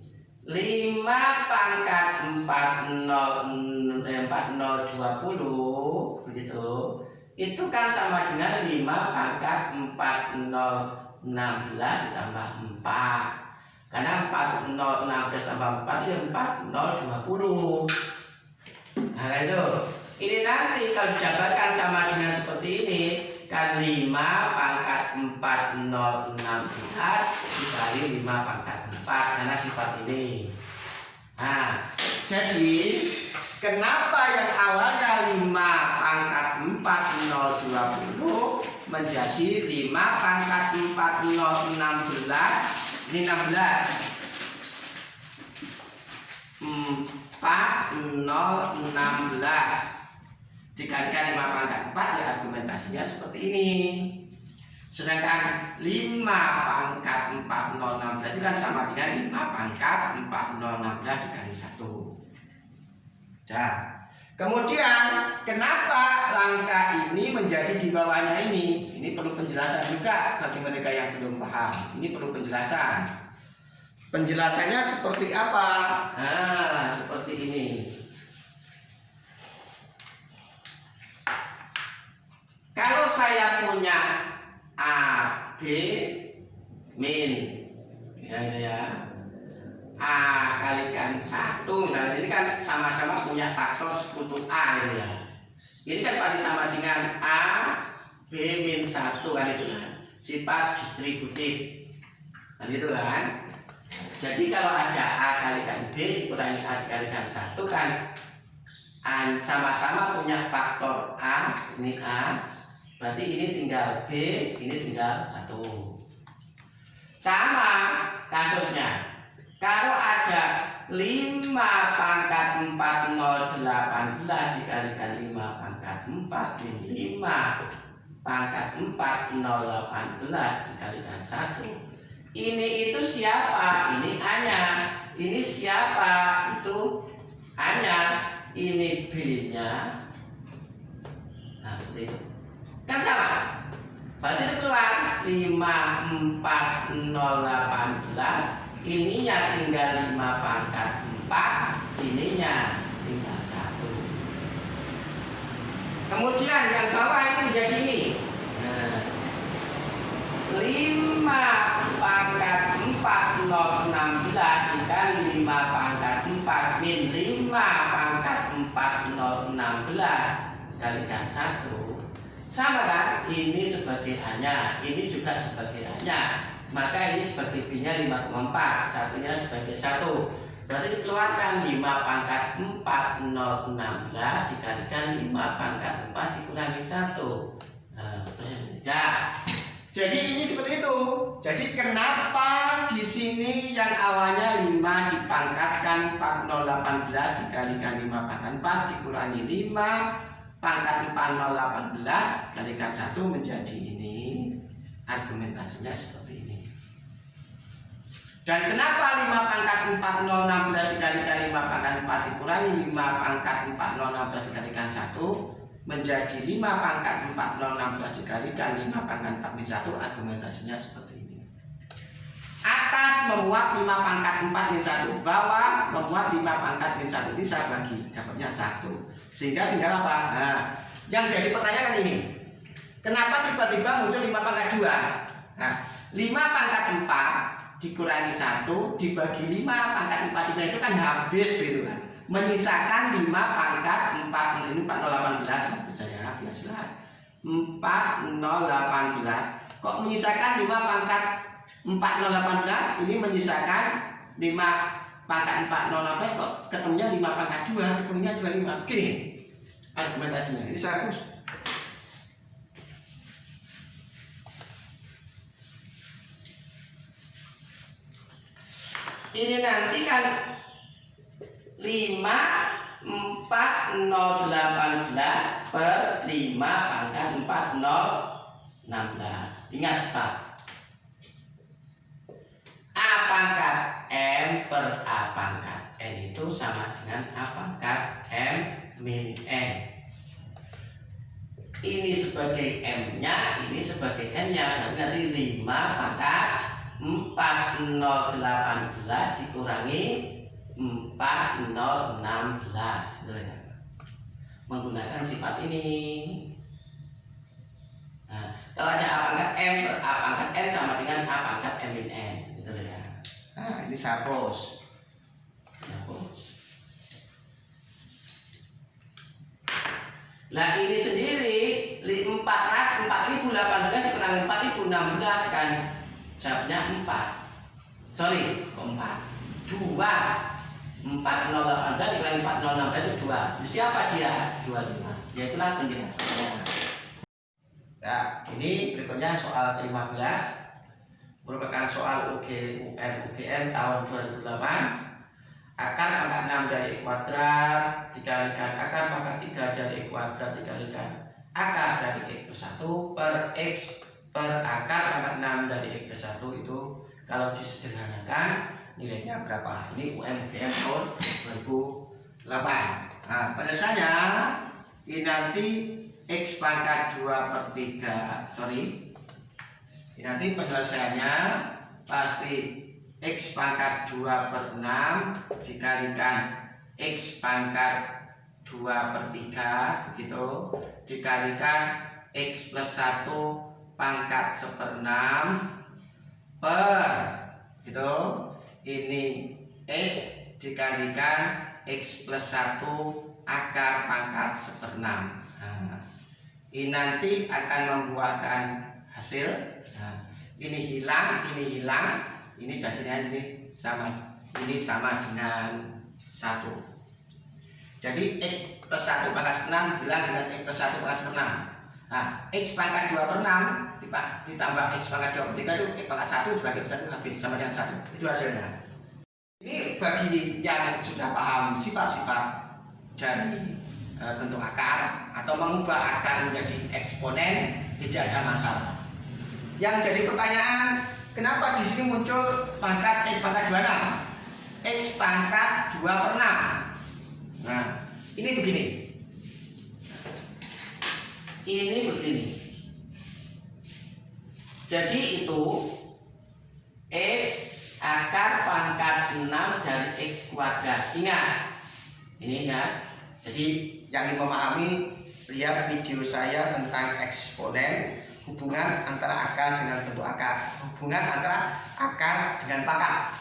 S1: 5 pangkat 4020 begitu. Itu kan sama dengan 5 pangkat 4016 ditambah 4. Karena 4016 tambah 4 itu 4020. Nah itu. Ini nanti kalau dijabarkan sama dengan seperti ini, kan 5 pangkat 4016 dikali 5 pangkat 4 karena sifat ini. Nah, jadi kenapa yang awalnya 5 pangkat 4020 menjadi 5 pangkat 4016 ini 16 4016 dikalikan 5 pangkat 4, ya argumentasinya seperti ini. Sedangkan 5 pangkat 4016 itu kan sama dengan 5 pangkat 4016 dikali 1. Nah, kemudian kenapa langkah ini menjadi di bawahnya ini? Ini perlu penjelasan juga bagi mereka yang belum paham. Ini perlu penjelasan. Penjelasannya seperti apa? Nah, seperti ini. Kalau saya punya A, B, min, ya, A kalikan 1, misalnya ini kan sama-sama punya faktor sekutu A gitu ya. Ini kan pasti sama dengan A, B, min 1 kan itu kan. Sifat distributif. Kan itu kan. Jadi kalau ada A kalikan B dikurangi A dikalikan 1 kan sama-sama punya faktor A, ini A. Berarti ini tinggal B, ini tinggal 1. Sama kasusnya. Kalau ada 5 pangkat 4018 dikalikan 5 pangkat 4 min 5 pangkat 4018 dikalikan 1. Ini itu siapa? Ini A-nya. Ini siapa? Itu A-nya. Ini B-nya. Nah, seperti itu. Kan sama. Berarti itu keluar 54018. Ininya tinggal 5 pangkat 4. Ininya tinggal 1. Kemudian yang bawah ini menjadi ini. Nah, 5 pangkat 4016 dikali 5 pangkat 4 min 5 pangkat 4016 dikalikan 1. Sama kan? Ini sebagai A-nya, ini juga sebagai A-nya. Maka ini sebagai B-nya 5,4, satunya sebagai 1. Berarti dikeluarkan 5 pangkat 4016 dikalikan 5 pangkat 4 dikurangi 1. Nah, jadi ini seperti itu. Jadi kenapa di sini yang awalnya 5 dipangkatkan 4018 dikalikan 5 pangkat 4 dikurangi 5 pangkat 4018 kalikan 1 menjadi ini. Argumentasinya seperti ini. Dan kenapa 5 pangkat 4016 dikalikan 5 pangkat 4 dikurangi 5 pangkat 4016 dikalikan 1 menjadi 5 pangkat 4016 dikalikan 5 pangkat 4 min 1. Argumentasinya seperti ini. Atas memuat 5 pangkat 4 min 1, bawah memuat 5 pangkat min 1. Ini saya bagi, dapatnya 1. Sehingga tinggal apa? Nah, yang jadi pertanyaan ini, kenapa tiba-tiba muncul 5 pangkat 2? Nah, 5 pangkat 4 dikurangi 1 dibagi 5 pangkat 4 itu kan habis gitu kan. Menyisakan 5 pangkat 4, ini 4018 maksud saya biar jelas. 4018. Kok menyisakan 5 pangkat 4018? Ini menyisakan 5 pangkat 4 0 16 kok ketemunya 5 pangkat 2, ketemunya 25. Begini argumentasinya. Ini saya hapus. Ini nanti kan 5 4 0 18 per 5 pangkat 4 0 16. Ingat start. A pangkat M per A pangkat N itu sama dengan A pangkat M min N. Ini sebagai M-nya, ini sebagai N-nya. Nanti 5 pangkat 4 0 18 dikurangi 4 0 16 menggunakan sifat ini. Nah, kalau ada A pangkat M per A pangkat N sama dengan A pangkat M min N, gitu ya.
S2: Nah, ini saya hapus.
S1: Nah, ini sendiri 4018 dikurangi 4016 kan. Jawabnya 4. Sorry, kok 4? 2. 4018 dikurangi 4016 itu 2. Siapa dia? 25. Ya itulah penjelasannya. Nah, ini berikutnya soal ke-15 merupakan soal UGM tahun 2008. Akar pangkat 6 dari X kuadrat dikalikan akar pangkat 3 dari X kuadrat dikalikan akar dari X plus 1 per X per akar pangkat 6 dari X plus 1 itu kalau disederhanakan nilainya berapa? Ini UGM tahun 2008. Nah, penjelasannya ini nanti X pangkat 2 per 3. Ini nanti penjelasannya pasti X pangkat 2 per 6 dikalikan X pangkat 2 per 3 begitu dikalikan X plus 1 pangkat 1/6 per gitu ini X dikalikan X plus 1 akar pangkat 1/6. Nah, ini nanti akan membuahkan hasil. Nah, ini hilang, ini jadinya ini sama dengan 1. Jadi X plus 1 pangkat 1/6 hilang dengan X plus 1 pangkat 1/6. Nah, X pangkat 2 per 6 ditambah X pangkat 2 per 3 itu X pangkat 1 dibagi 1 habis sama dengan 1. Itu hasilnya. Ini bagi yang sudah paham sifat-sifat dari bentuk akar atau mengubah akar menjadi eksponen tidak ada masalah. Yang jadi pertanyaan, kenapa di sini muncul pangkat X pangkat 26? X pangkat 2 per 6. Nah, ini begini. Jadi itu X akar pangkat 6 dari X kuadrat. Ingat. Ini ingat. Jadi yang memahami lihat video saya tentang eksponen, hubungan antara akar dengan bentuk akar, hubungan antara akar dengan pangkat.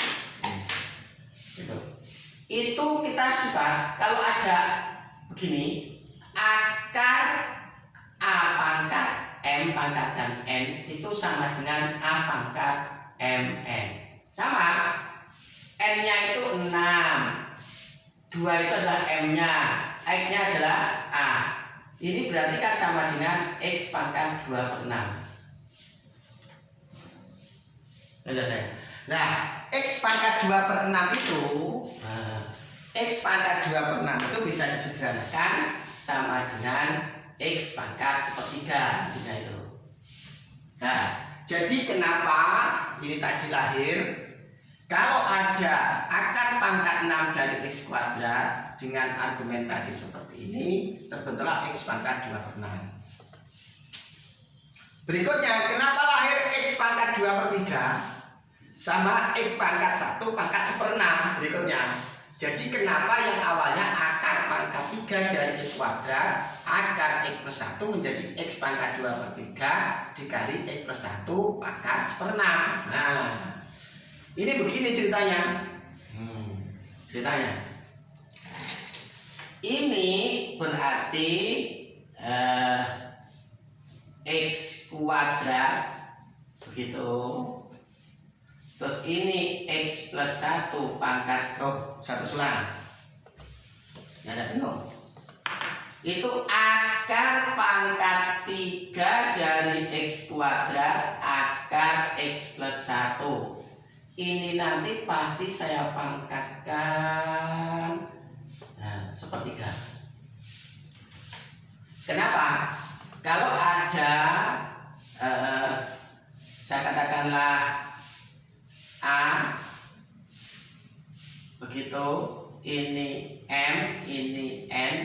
S1: Itu kita suka kalau ada begini akar A pangkat M pangkat dan N itu sama dengan A pangkat MN. Sama. N-nya itu 6. 2 itu adalah M-nya. X-nya adalah A. Ini berarti kan sama dengan X pangkat 2 per 6. Nah, X pangkat 2 per 6 itu X pangkat 2 per 6 itu bisa disederhanakan sama dengan X pangkat 1/3 itu. Nah, jadi kenapa ini tadi lahir kalau ada akar pangkat 6 dari X kuadrat dengan argumentasi seperti ini terbentuklah X pangkat 2 per 6. Berikutnya, kenapa lahir X pangkat 2 per 3 sama X pangkat 1 pangkat 1/6 berikutnya. Jadi kenapa yang awalnya akar pangkat 3 dari X kuadrat akar X plus 1 menjadi X pangkat 2 per 3 dikali X plus 1 pangkat 1/6. Nah, ini begini ceritanya. Ini berarti X kuadrat begitu Terus ini X plus 1 pangkat
S2: satu sulang.
S1: ya ada bingung. Itu akar pangkat 3 dari X kuadrat akar X plus 1. Ini nanti pasti saya pangkatkan sepertiga. Kenapa? Kalau ada saya katakanlah A begitu, ini M, ini N,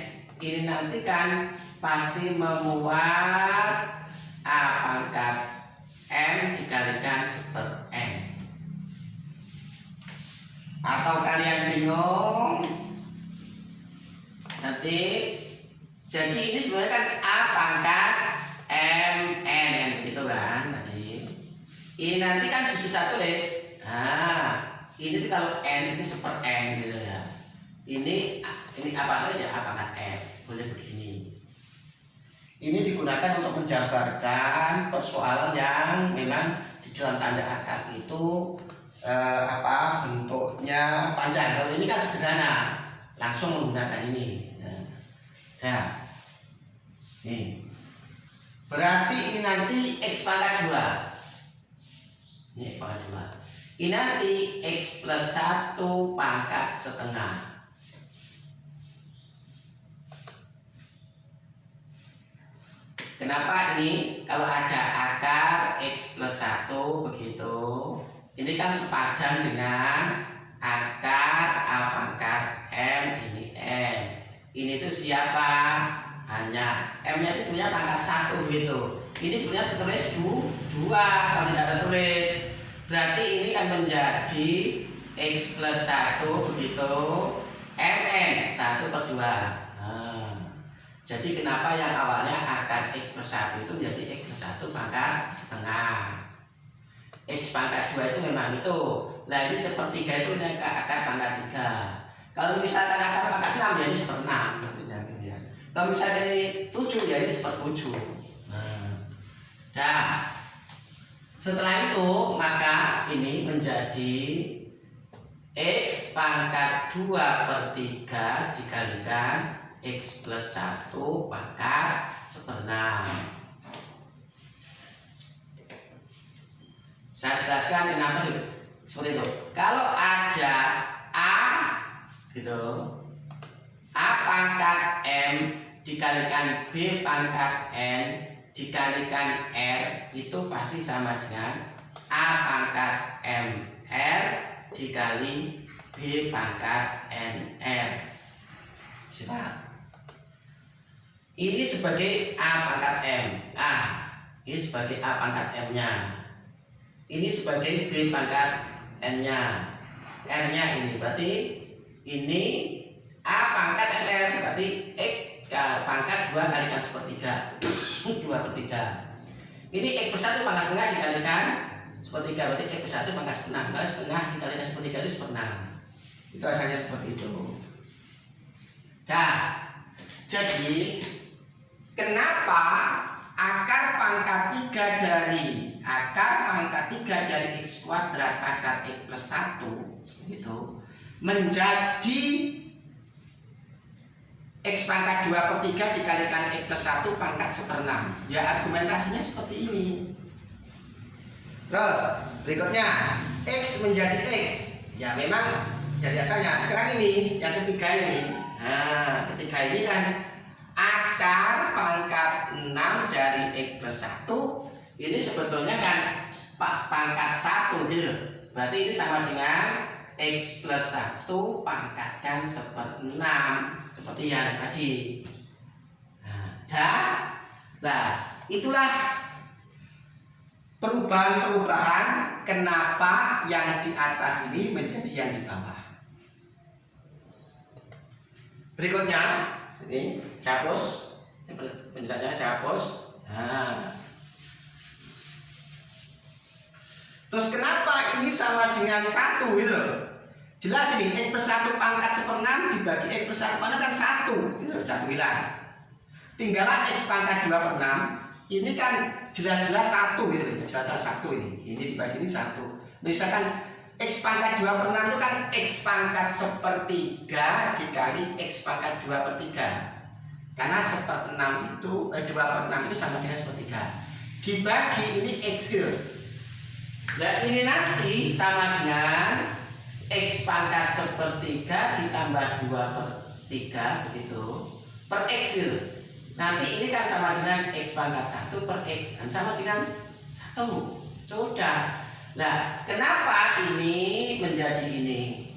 S1: ini nanti kan pasti memuat A pangkat M dikalikan per N. Atau kalian bingung? Nanti jadi ini sebenarnya kan A pangkat M N kan begitu kan tadi. Ini nanti kan bisa saya tulis. Ini tuh kalau N itu seper N gitu ya. Ini apa aja A pangkat M, boleh begini. Ini digunakan untuk menjabarkan persoalan yang memang di dalam tanda akar itu bentuknya panjang. Kalau ini kan sederhana, langsung menggunakan ini. Nah, nih. Berarti ini nanti X pangkat 2. Ini X pangkat 2. Ini nanti X plus 1 pangkat setengah. Kenapa ini? Kalau ada akar X plus 1 begitu, ini kan sepadan dengan akar A pangkat M, ini M. Ini tuh siapa? Hanya M-nya itu sebenarnya pangkat 1 begitu. Ini sebenarnya tertulis 2 kalau tidak tertulis. Berarti ini kan menjadi X plus 1 begitu, MN 1 per 2. Jadi kenapa yang awalnya akar X plus 1 itu menjadi X plus 1 pangkat setengah. X pangkat 2 itu memang itu. Nah ini sepertiga itu ini akar pangkat 3. Kalau misalkan akar pangkat 6 ya ini seper 6. Kalau misalkan ini 7 ya ini seper 7. Nah, setelah itu maka ini menjadi X pangkat 2 per 3 dikalikan X plus 1 pangkat seper 6. Saya jelaskan kenapa seperti itu. Kalau ada A gitu, A pangkat M dikalikan B pangkat N dikalikan R itu pasti sama dengan A pangkat MR dikali B pangkat NR. Siapa? Ini sebagai A pangkat M. Ini sebagai A pangkat M-nya. Ini sebagai B pangkat N-nya. R-nya ini berarti ini A pangkat MR berarti X pangkat 2 kalikan sepertiga. 2 per 3. Ini X per 1 pangkat setengah dikalikan sepertiga, berarti X per 1 pangkat setengah. Kalau setengah dikalikan sepertiga itu seper 6. Itu asalnya seperti itu. Nah, jadi kenapa akar pangkat 3 dari X kuadrat akar X plus 1 itu menjadi X pangkat 2 per 3 dikalikan X plus 1 pangkat seper 6. Ya argumentasinya seperti ini. Terus berikutnya X menjadi X. Ya memang dari asalnya. Sekarang ini yang ketiga ini. Nah ketiga ini kan akar pangkat 6 dari X plus 1. Ini sebetulnya kan pangkat 1 gitu. Berarti ini sama dengan X plus 1 pangkatkan seper 6 seperti yang tadi. Nah, itulah perubahan-perubahan kenapa yang di atas ini menjadi yang di bawah. Berikutnya, ini saya hapus, penjelasannya saya hapus. Terus kenapa ini sama dengan 1 gitu? Jelas ini X plus 1 pangkat seper 6 dibagi X plus 1 pangkat kan 1 gitu, 1 hilang. Tinggallah X pangkat 2 per 6. Ini kan jelas-jelas 1 gitu, jelas-jelas 1 ini dibagi ini 1. Misalkan X pangkat 2 per 6 itu kan X pangkat 1/3 dikali X pangkat 2 per 3. Karena 1/6 itu 2 per 6 itu sama dengan 1/3. Dibagi ini X gitu. Nah ini nanti sama dengan X pangkat 1/3 ditambah 2/3 begitu per X gitu. Nanti ini kan sama dengan X pangkat 1 per X dan sama dengan 1. Sudah. Nah, kenapa ini menjadi ini?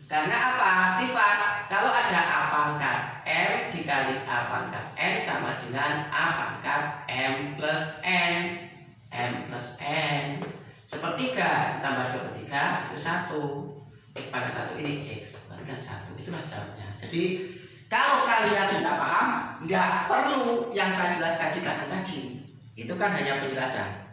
S1: Karena apa? Sifat kalau ada A pangkat M dikali A pangkat N sama dengan A pangkat M plus N. M plus N. 1/3 ditambah 2/3 itu 1. X pangkat 1 ini X, berarti kan 1. Itulah jawabnya. Jadi kalau kalian sudah paham, nggak perlu yang saya jelaskan di kanan tadi. Itu kan hanya penjelasan.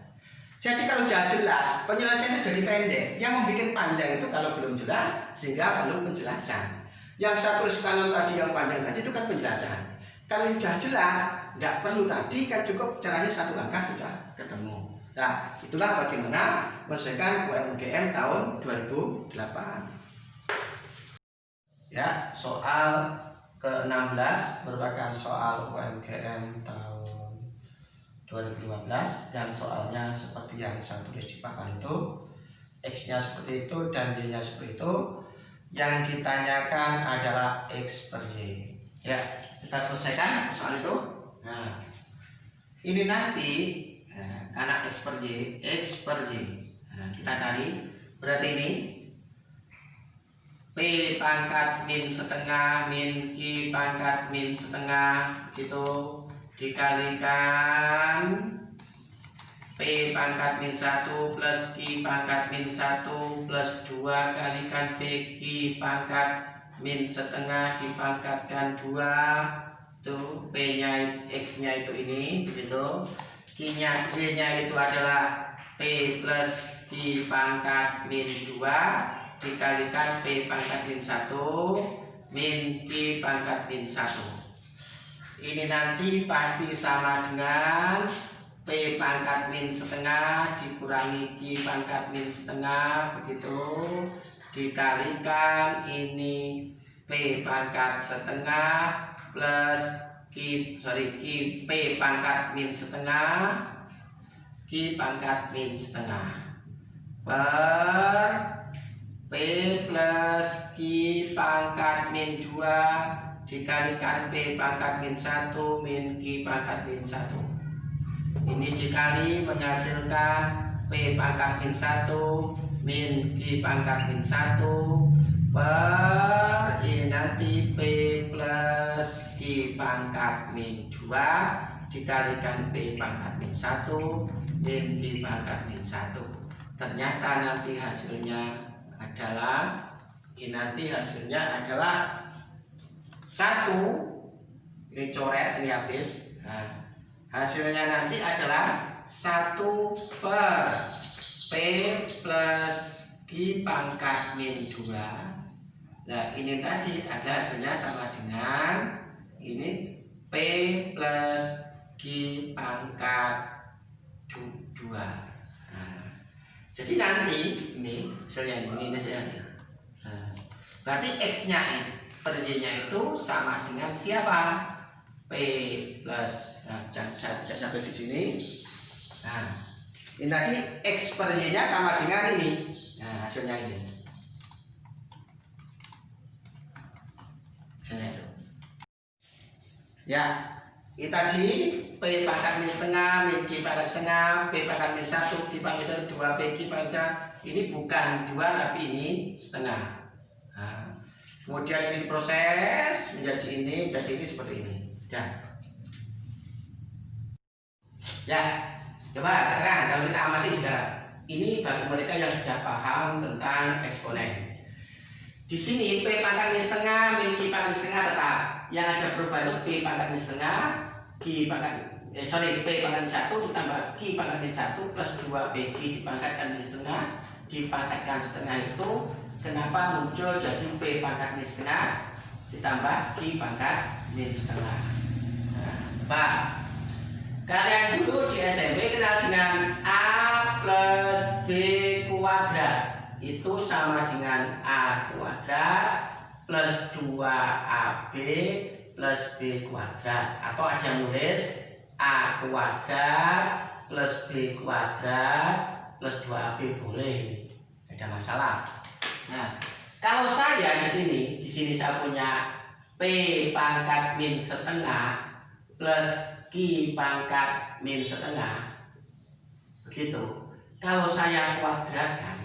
S1: Jadi kalau sudah jelas, penjelasannya jadi pendek. Yang membuat panjang itu kalau belum jelas, sehingga perlu penjelasan. Yang saya tulis kanan tadi yang panjang tadi itu kan penjelasan. Kalau sudah jelas, nggak perlu tadi, kan cukup caranya 1 langkah sudah ketemu. Nah, itulah bagaimana menyelesaikan UMGM tahun 2008. Ya, soal ke-16 merupakan soal UMGM tahun 2015 dan soalnya seperti yang saya tulis di papan itu, X-nya seperti itu dan Y-nya seperti itu. Yang ditanyakan adalah X per Y. Ya, kita selesaikan soal itu. Nah, ini nanti karena X per Y, X per Y. Nah, kita cari berarti ini P pangkat min setengah min Q pangkat min setengah gitu dikalikan P pangkat min 1 plus Q pangkat min 1 plus 2 kalikan PQ pangkat min setengah dipangkatkan 2 tuh P nya X nya itu ini begitu, Q nya Y nya itu adalah P plus Q pangkat min 2 dikalikan P pangkat min 1 min Q pangkat min 1. Ini nanti pasti sama dengan P pangkat min setengah dikurangi Q pangkat min setengah begitu dikalikan ini P pangkat setengah plus Q P pangkat min setengah Q pangkat min setengah per P plus Q pangkat min 2 dikalikan P pangkat min 1 min Q pangkat min 1. Ini dikali menghasilkan P pangkat min 1 min Q pangkat min 1 per ini nanti P plus Q pangkat min 2 dikalikan P pangkat min 1 min Q pangkat min 1. Ternyata nanti hasilnya adalah satu, ini coret, ini habis. Nah, hasilnya nanti adalah 1 per P plus Q pangkat min 2. Nah ini tadi ada hasilnya sama dengan ini P plus Q pangkat 2. Nah, jadi nanti ini hasilnya ini hasilnya. Nah, berarti X nya per Y-nya itu sama dengan siapa? P plus, nah, saya tidak satu di sini. Nah, ini tadi X per Y-nya sama dengan ini. Nah, hasilnya ini. Hasilnya itu. Ya, ini tadi P pangkat min setengah, min Q pangkat setengah, P pangkat min 1, Q pangkat 2, P Q pangkat ini bukan 2 tapi ini setengah. Nah, kemudian ini diproses menjadi ini seperti ini. Ya, coba sekarang kalau kita amati sekarang, ini bagi mereka yang sudah paham tentang eksponen. Di sini P pangkat min setengah, min Q pangkat setengah tetap. Yang ada perubahan itu P pangkat min setengah, P pangkat min 1 ditambah Q pangkat min 1 plus 2 PQ dipangkatkan min setengah, dipangkatkan setengah itu kenapa muncul jadi P pangkat min setengah ditambah Q pangkat min setengah. Nah, Pak, kalian dulu di SMP kenal dengan A plus B kuadrat. sama dengan A kuadrat plus 2AB plus B kuadrat. Atau ada yang nulis A kuadrat plus B kuadrat plus 2AB boleh, tidak ada masalah. Nah, kalau saya di sini saya punya P pangkat min setengah plus Q pangkat min setengah. Begitu. Kalau saya kuadratkan,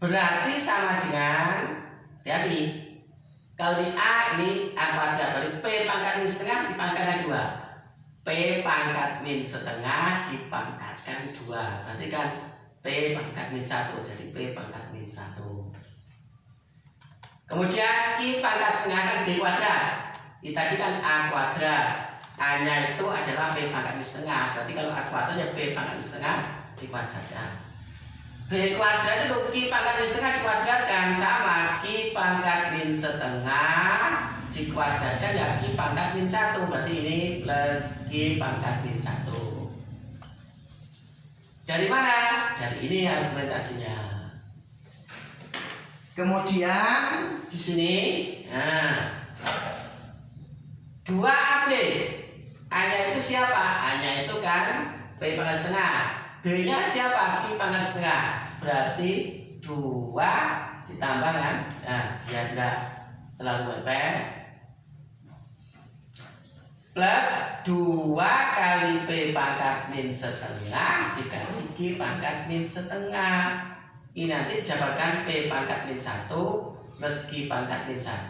S1: berarti sama dengan, hati-hati, kalau di A ini A kuadrat, berarti P pangkat min setengah dipangkatkan 2. P pangkat min setengah dipangkatkan 2. Berarti kan P pangkat min 1, jadi P pangkat min 1. Kemudian Q pangkat setengah kan B kuadrat. Ini tadi kan A kuadrat. A-nya itu adalah P pangkat min setengah. Berarti kalau A kuadrat ya P pangkat min setengah dikuadratkan. B kuadrat itu Q pangkat min setengah dikuadratkan sama Q pangkat min setengah dikuadratkan ya Q pangkat min 1. Berarti ini plus Q pangkat min 1. Dari mana? Dari ini argumentasinya. Kemudian di sini, nah, 2AB. A-nya itu siapa? A-nya itu kan P pangkat setengah. B-nya siapa? Q pangkat setengah. Berarti 2 ditambah kan? Nah, biar tidak terlalu mepet. Plus 2 kali P pangkat min setengah dikali Q pangkat min setengah. Ini nanti didapatkan P pangkat min 1 plus Q pangkat min 1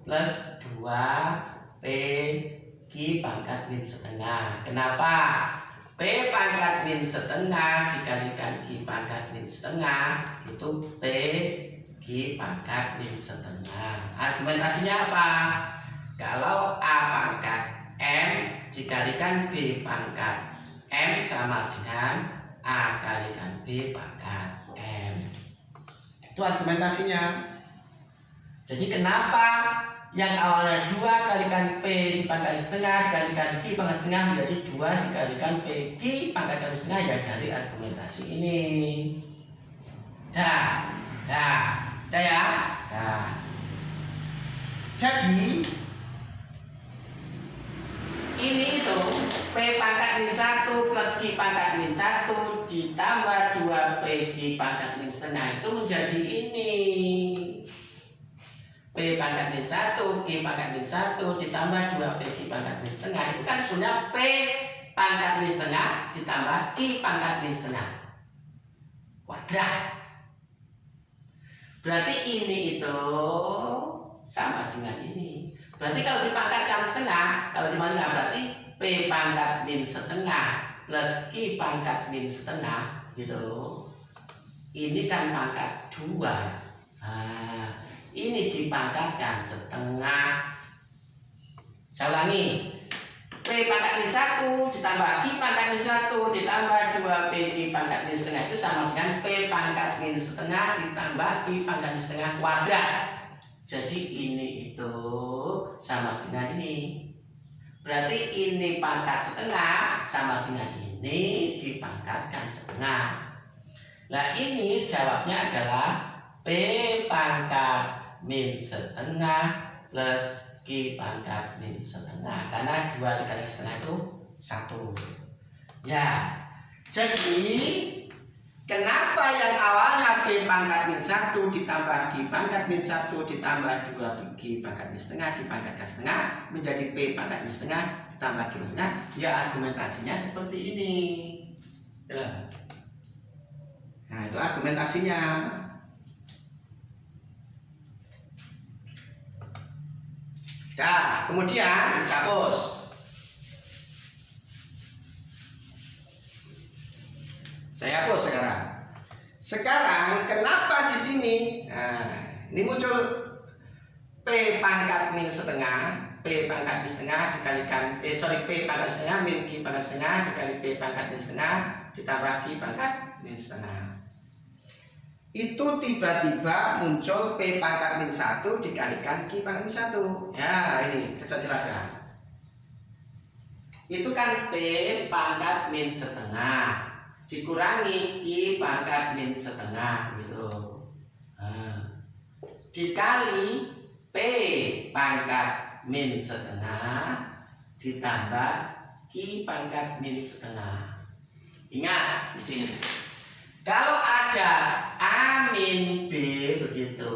S1: plus 2 P Q pangkat min setengah. Kenapa? P pangkat min setengah dikalikan Q pangkat min setengah itu P Q pangkat min setengah. Argumentasinya apa? Kalau A pangkat M dikalikan B pangkat M sama dengan A kalikan B pangkat M. Itu argumentasinya. Jadi kenapa yang awalnya 2 kalikan P dipangkat setengah dikalikan Q pangkat setengah menjadi 2 dikalikan P Q pangkat setengah, ya dari argumentasi ini. Dah ya. Jadi ini itu P pangkat min 1 plus Q pangkat min 1 ditambah 2 P Q pangkat min setengah itu menjadi ini. P pangkat min 1, Q pangkat min 1 ditambah 2 P Q pangkat min setengah. Itu kan sebenarnya P pangkat min setengah ditambah Q pangkat min setengah kuadrat. Berarti ini itu sama dengan ini. Berarti kalau dipangkatkan setengah, berarti P pangkat min setengah plus Q pangkat min setengah gitu. Ini kan pangkat 2. Nah, ini dipangkatkan setengah. Saya ulangi. P pangkat min 1 ditambah Q pangkat min 1 ditambah 2 P Q pangkat min setengah itu sama dengan P pangkat min setengah ditambah Q pangkat min setengah kuadrat. Jadi ini itu sama dengan ini. Berarti ini pangkat setengah sama dengan ini dipangkatkan setengah. Nah ini jawabnya adalah P pangkat min setengah plus Q pangkat min setengah. Karena 2 dikali setengah itu 1. Ya, jadi kenapa yang awalnya P pangkat min 1 ditambah Q pangkat min 1 ditambah 2 Q pangkat min setengah dipangkatkan setengah menjadi P pangkat min setengah ditambah Q setengah? Ya argumentasinya seperti ini. Nah itu argumentasinya. Nah kemudian dihapus. Saya hapus sekarang. Sekarang kenapa di sini? Nah, ini muncul P pangkat min setengah, P pangkat min setengah dikalikan P pangkat min setengah min Q pangkat setengah dikali P pangkat min setengah ditambah Q pangkat min setengah. Itu tiba-tiba muncul P pangkat min 1 dikalikan Q pangkat min 1. Ya, ini saya jelaskan. Itu kan P pangkat min setengah dikurangi Q pangkat min setengah gitu. Dikali P pangkat min setengah ditambah Q pangkat min setengah. Ingat di sini. Kalau ada A min B begitu,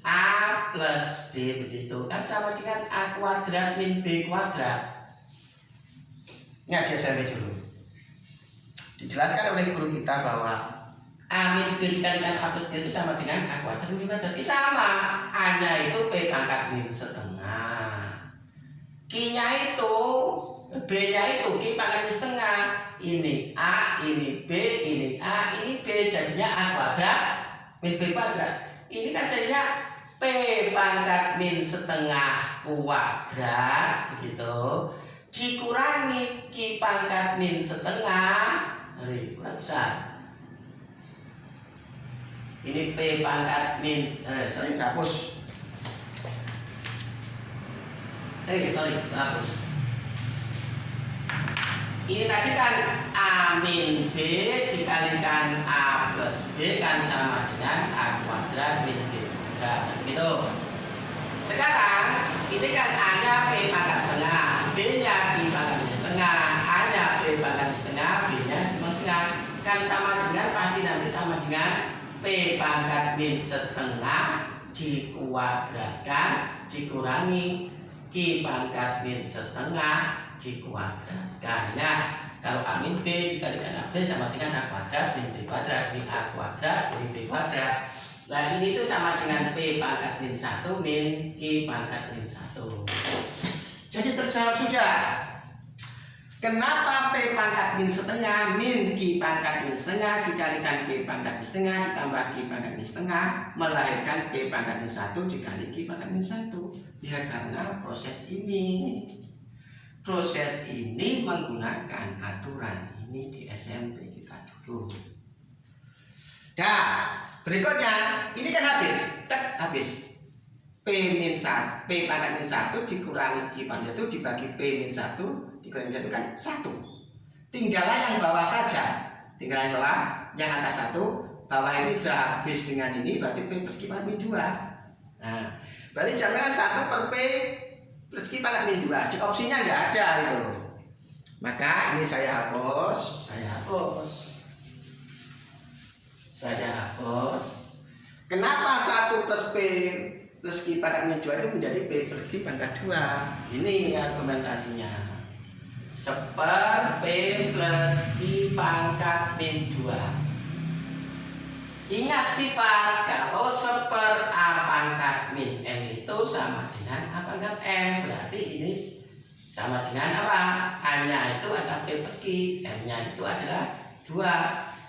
S1: A plus B begitu, kan sama dengan A kuadrat min B kuadrat. Ingat ya, saya dulu. Dijelaskan oleh guru kita bahwa A min B dikalikan A plus B itu sama dengan A kuadrat min B kuadrat. Ini sama, A-nya itu P pangkat min setengah. Q-nya itu, B-nya itu Q pangkat min setengah. Ini A, ini B, ini A, ini B, jadinya A kuadrat min B kuadrat. Ini kan jadinya P pangkat min setengah kuadrat begitu, dikurangi Q pangkat min setengah, kurang besar. Ini P pangkat min, sorry hapus. Hapus. Ini tadi kan A min B dikalikan A plus B kan sama dengan A kuadrat min B kuadrat gitu. Sekarang ini kan A-nya P pangkat setengah, B-nya Q pangkat min setengah, A-nya P pangkat min setengah, B-nya Q pangkat setengah, kan sama dengan, pasti nanti sama dengan P pangkat min setengah dikuadratkan dikurangi Q pangkat min setengah dikuadratkan. Nah, kalau A min B dikalikan A B sama dengan A kuadrat min B kuadrat. Ini A kuadrat, ini B kuadrat. Nah, ini tuh sama dengan P pangkat min 1 min Q pangkat min 1. Jadi terjawab sudah. Kenapa P pangkat min setengah min Q pangkat min setengah dikalikan P pangkat min setengah ditambah Q pangkat min setengah melahirkan P pangkat min 1 dikali Q pangkat min 1? Ya karena proses ini menggunakan aturan ini di SMP kita dulu. Nah, berikutnya ini kan habis. P pangkat min 1 dikurangi Q pangkat 1 dibagi P min 1 dikurangi 1 kan 1. Tinggallah yang bawah saja. Tinggal yang bawah, yang atas 1, bawah ini sudah habis dengan ini, berarti P plus Q pangkat min 2. Nah, berarti jangan 1 per P plus Q pangkat min 2. Di opsinya nggak ada itu. Maka ini saya hapus. Kenapa 1 plus P plus Q pangkat min 2 itu menjadi P plus Q pangkat 2? Ini argumentasinya. Seper P plus Q pangkat min 2. Ingat sifat, kalau seper A pangkat min M itu sama dengan A pangkat M. Berarti ini sama dengan apa? A-nya itu adalah P plus Q, M-nya itu adalah 2.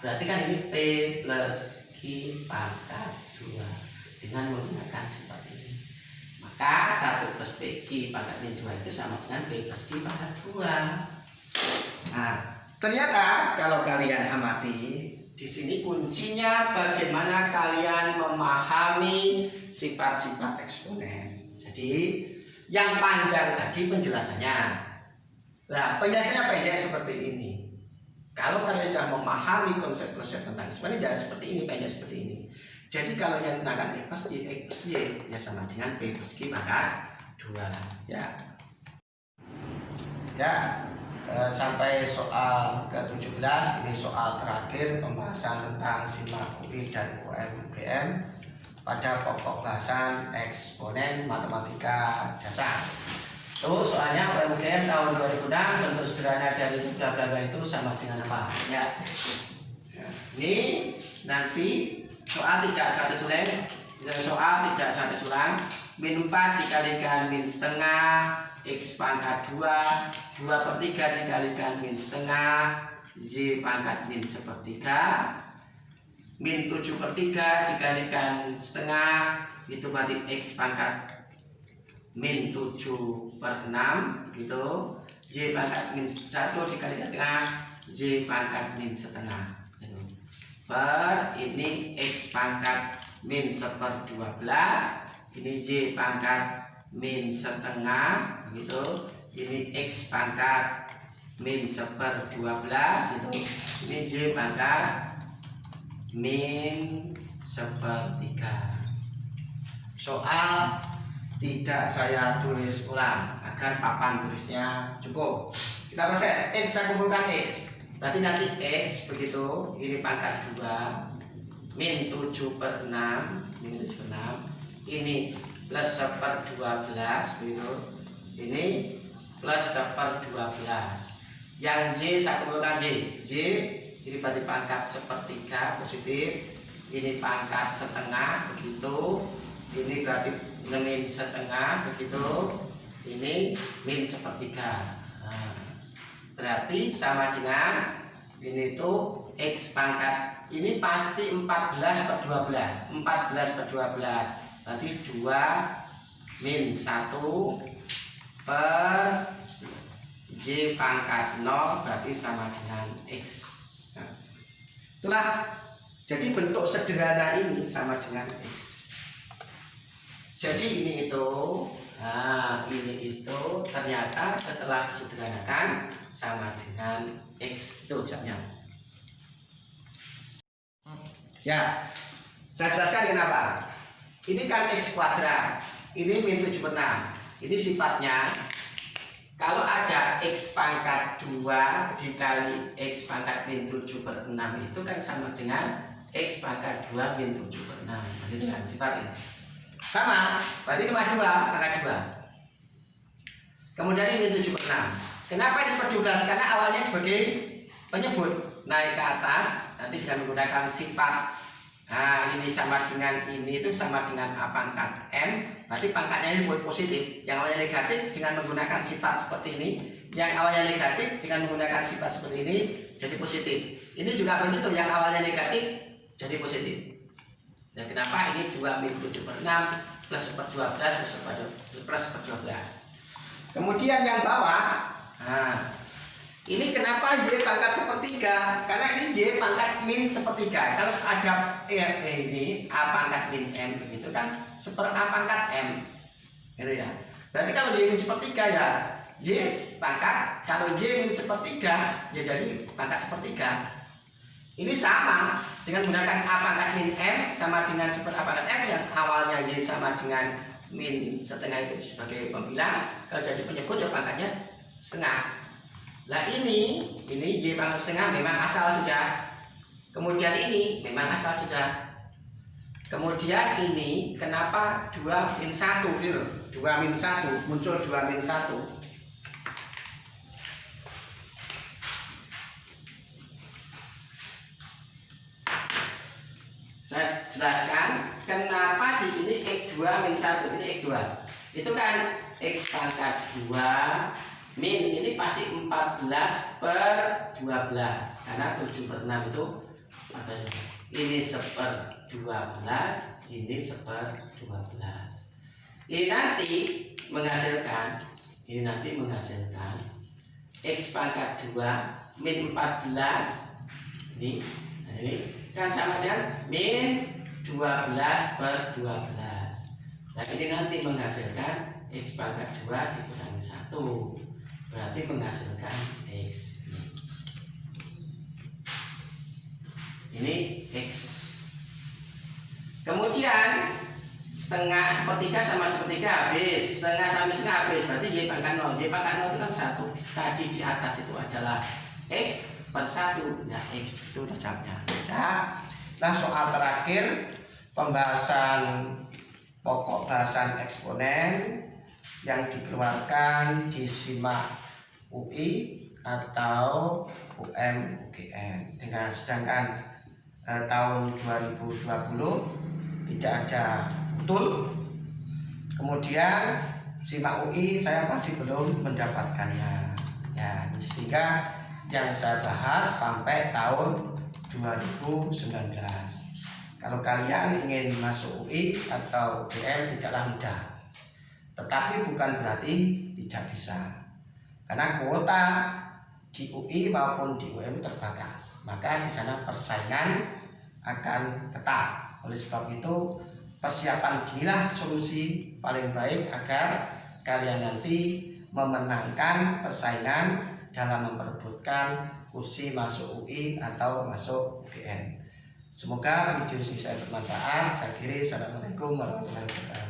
S1: Berarti kan ini P plus Q pangkat 2 dengan menggunakan sifat ini. Maka 1 plus P Q pangkat min 2 itu sama dengan P plus Q pangkat 2. Nah, ternyata kalau kalian amati, di sini kuncinya bagaimana kalian memahami sifat-sifat eksponen. Jadi yang panjang tadi penjelasannya. Nah, penjelasannya pendek seperti ini. Kalau kalian sudah memahami konsep-konsep tentang eksponen, jangan seperti ini, pendek seperti ini. Jadi kalau yang tentang X plus Y ya sama dengan P plus Q pangkat 2. Sampai soal ke-17, ini soal terakhir pembahasan tentang SIMAK UI dan UMGM pada pokok bahasan eksponen matematika dasar. Soalnya UMGM tahun 2006 bentuk sederhana dari bla bla bla itu sama dengan apa? Ini nanti soal tidak satu sulang, min 4 dikalikan min setengah X pangkat 2 per 3 dikalikan min setengah Z pangkat min sepertiga, min 7 per 3 dikalikan setengah, itu berarti X pangkat min 7 per 6 gitu. Z pangkat min 1 dikalikan setengah, Z pangkat min setengah gitu. Per ini X pangkat min 1/12, ini Z pangkat min setengah begitu, ini X pangkat min 1/12 itu ini Y pangkat min 1/3. Soal tidak saya tulis ulang agar papan tulisnya cukup. Kita proses. X saya kumpulkan X. Berarti nanti X begitu, ini pangkat 2 min 7/6, min 7/6. Ini plus 1/12 begitu. Ini plus 1/12. Yang Y saya kumpulkan Y. Y ini berarti pangkat 1/3 positif. Ini pangkat setengah begitu. Ini berarti min setengah begitu. Ini min 1/3. Nah, berarti sama dengan ini tuh X pangkat ini pasti 14/12. 14/12 berarti 2 min 1 per Y pangkat 0 berarti sama dengan X. Nah, itulah jadi bentuk sederhana ini sama dengan X. Jadi ini itu, nah ini itu ternyata setelah disederhanakan sama dengan X itu jawabnya. Ya, saya jelaskan kenapa. Ini kan X kuadrat, ini min 7/6. Ini sifatnya kalau ada X pangkat 2 dikali X pangkat min 7/6 itu kan sama dengan X pangkat 2 min 7/6. Itu kan sifatnya. Sama, berarti cuma 2 pangkat 2. Kemudian ini 7/6. Kenapa ini 12? Karena awalnya sebagai penyebut naik ke atas nanti dengan menggunakan sifat. Nah, ini sama dengan ini itu sama dengan A pangkat M. Berarti pangkatnya ini buat positif. Yang awalnya negatif dengan menggunakan sifat seperti ini. Yang awalnya negatif dengan menggunakan sifat seperti ini jadi positif. Ini juga begitu, yang awalnya negatif jadi positif. Dan kenapa ini 2 min 7/6 plus 1/12 plus 1/12. Kemudian yang bawah, nah ini kenapa Y pangkat 1/3? Karena ini Y pangkat min 1/3. Kalau ada ini A pangkat min M begitu kan A pangkat M, gitu ya. Berarti kalau Y min 1/3 ya Y pangkat, kalau Y min 1/3 ya jadi pangkat 1/3. Ini sama dengan menggunakan A pangkat min M sama dengan A pangkat M yang awalnya Y sama dengan min setengah itu sebagai pembilang. Kalau jadi penyebut ya pangkatnya setengah. Nah ini Y pangkat setengah memang asal sudah. Kemudian ini memang asal sudah. Kemudian ini kenapa 2 min 1 gitu? 2 min 1 muncul 2 min 1. Saya jelaskan kenapa di sini X2 min 1 ini X2. Itu kan X pangkat 2 min ini pasti 14/12 karena 7/6 itu ini 1/12, ini 1/12. Ini nanti menghasilkan X pangkat 2 min 14 ini, nah ini kan sama dengan min 12/12. Nah ini nanti menghasilkan X pangkat 2 dikurangi 1 berarti menghasilkan X. Ini X. Kemudian setengah 1/3 sama 1/3 habis, setengah sama setengah habis, berarti Y pangkat 0. Y pangkat 0 itu kan 1. Tadi di atas itu adalah X per 1. Nah X itu udah jawabnya. Nah soal terakhir pembahasan pokok bahasan eksponen yang dikeluarkan di SIMAK UI atau UM/UGM. Dengan sedangkan tahun 2020 tidak ada betul. Kemudian SIMAK UI saya masih belum mendapatkannya. Ya, sehingga yang saya bahas sampai tahun 2019. Kalau kalian ingin masuk UI atau UGM tidaklah mudah. Tetapi bukan berarti tidak bisa. Karena kuota di UI maupun di UM terbatas. Maka di sana persaingan akan ketat. Oleh sebab itu persiapan inilah solusi paling baik agar kalian nanti memenangkan persaingan
S2: dalam memperebutkan kursi masuk UI atau masuk UGM. Semoga video ini saya bermanfaat. Saya akhiri. Assalamualaikum warahmatullahi wabarakatuh.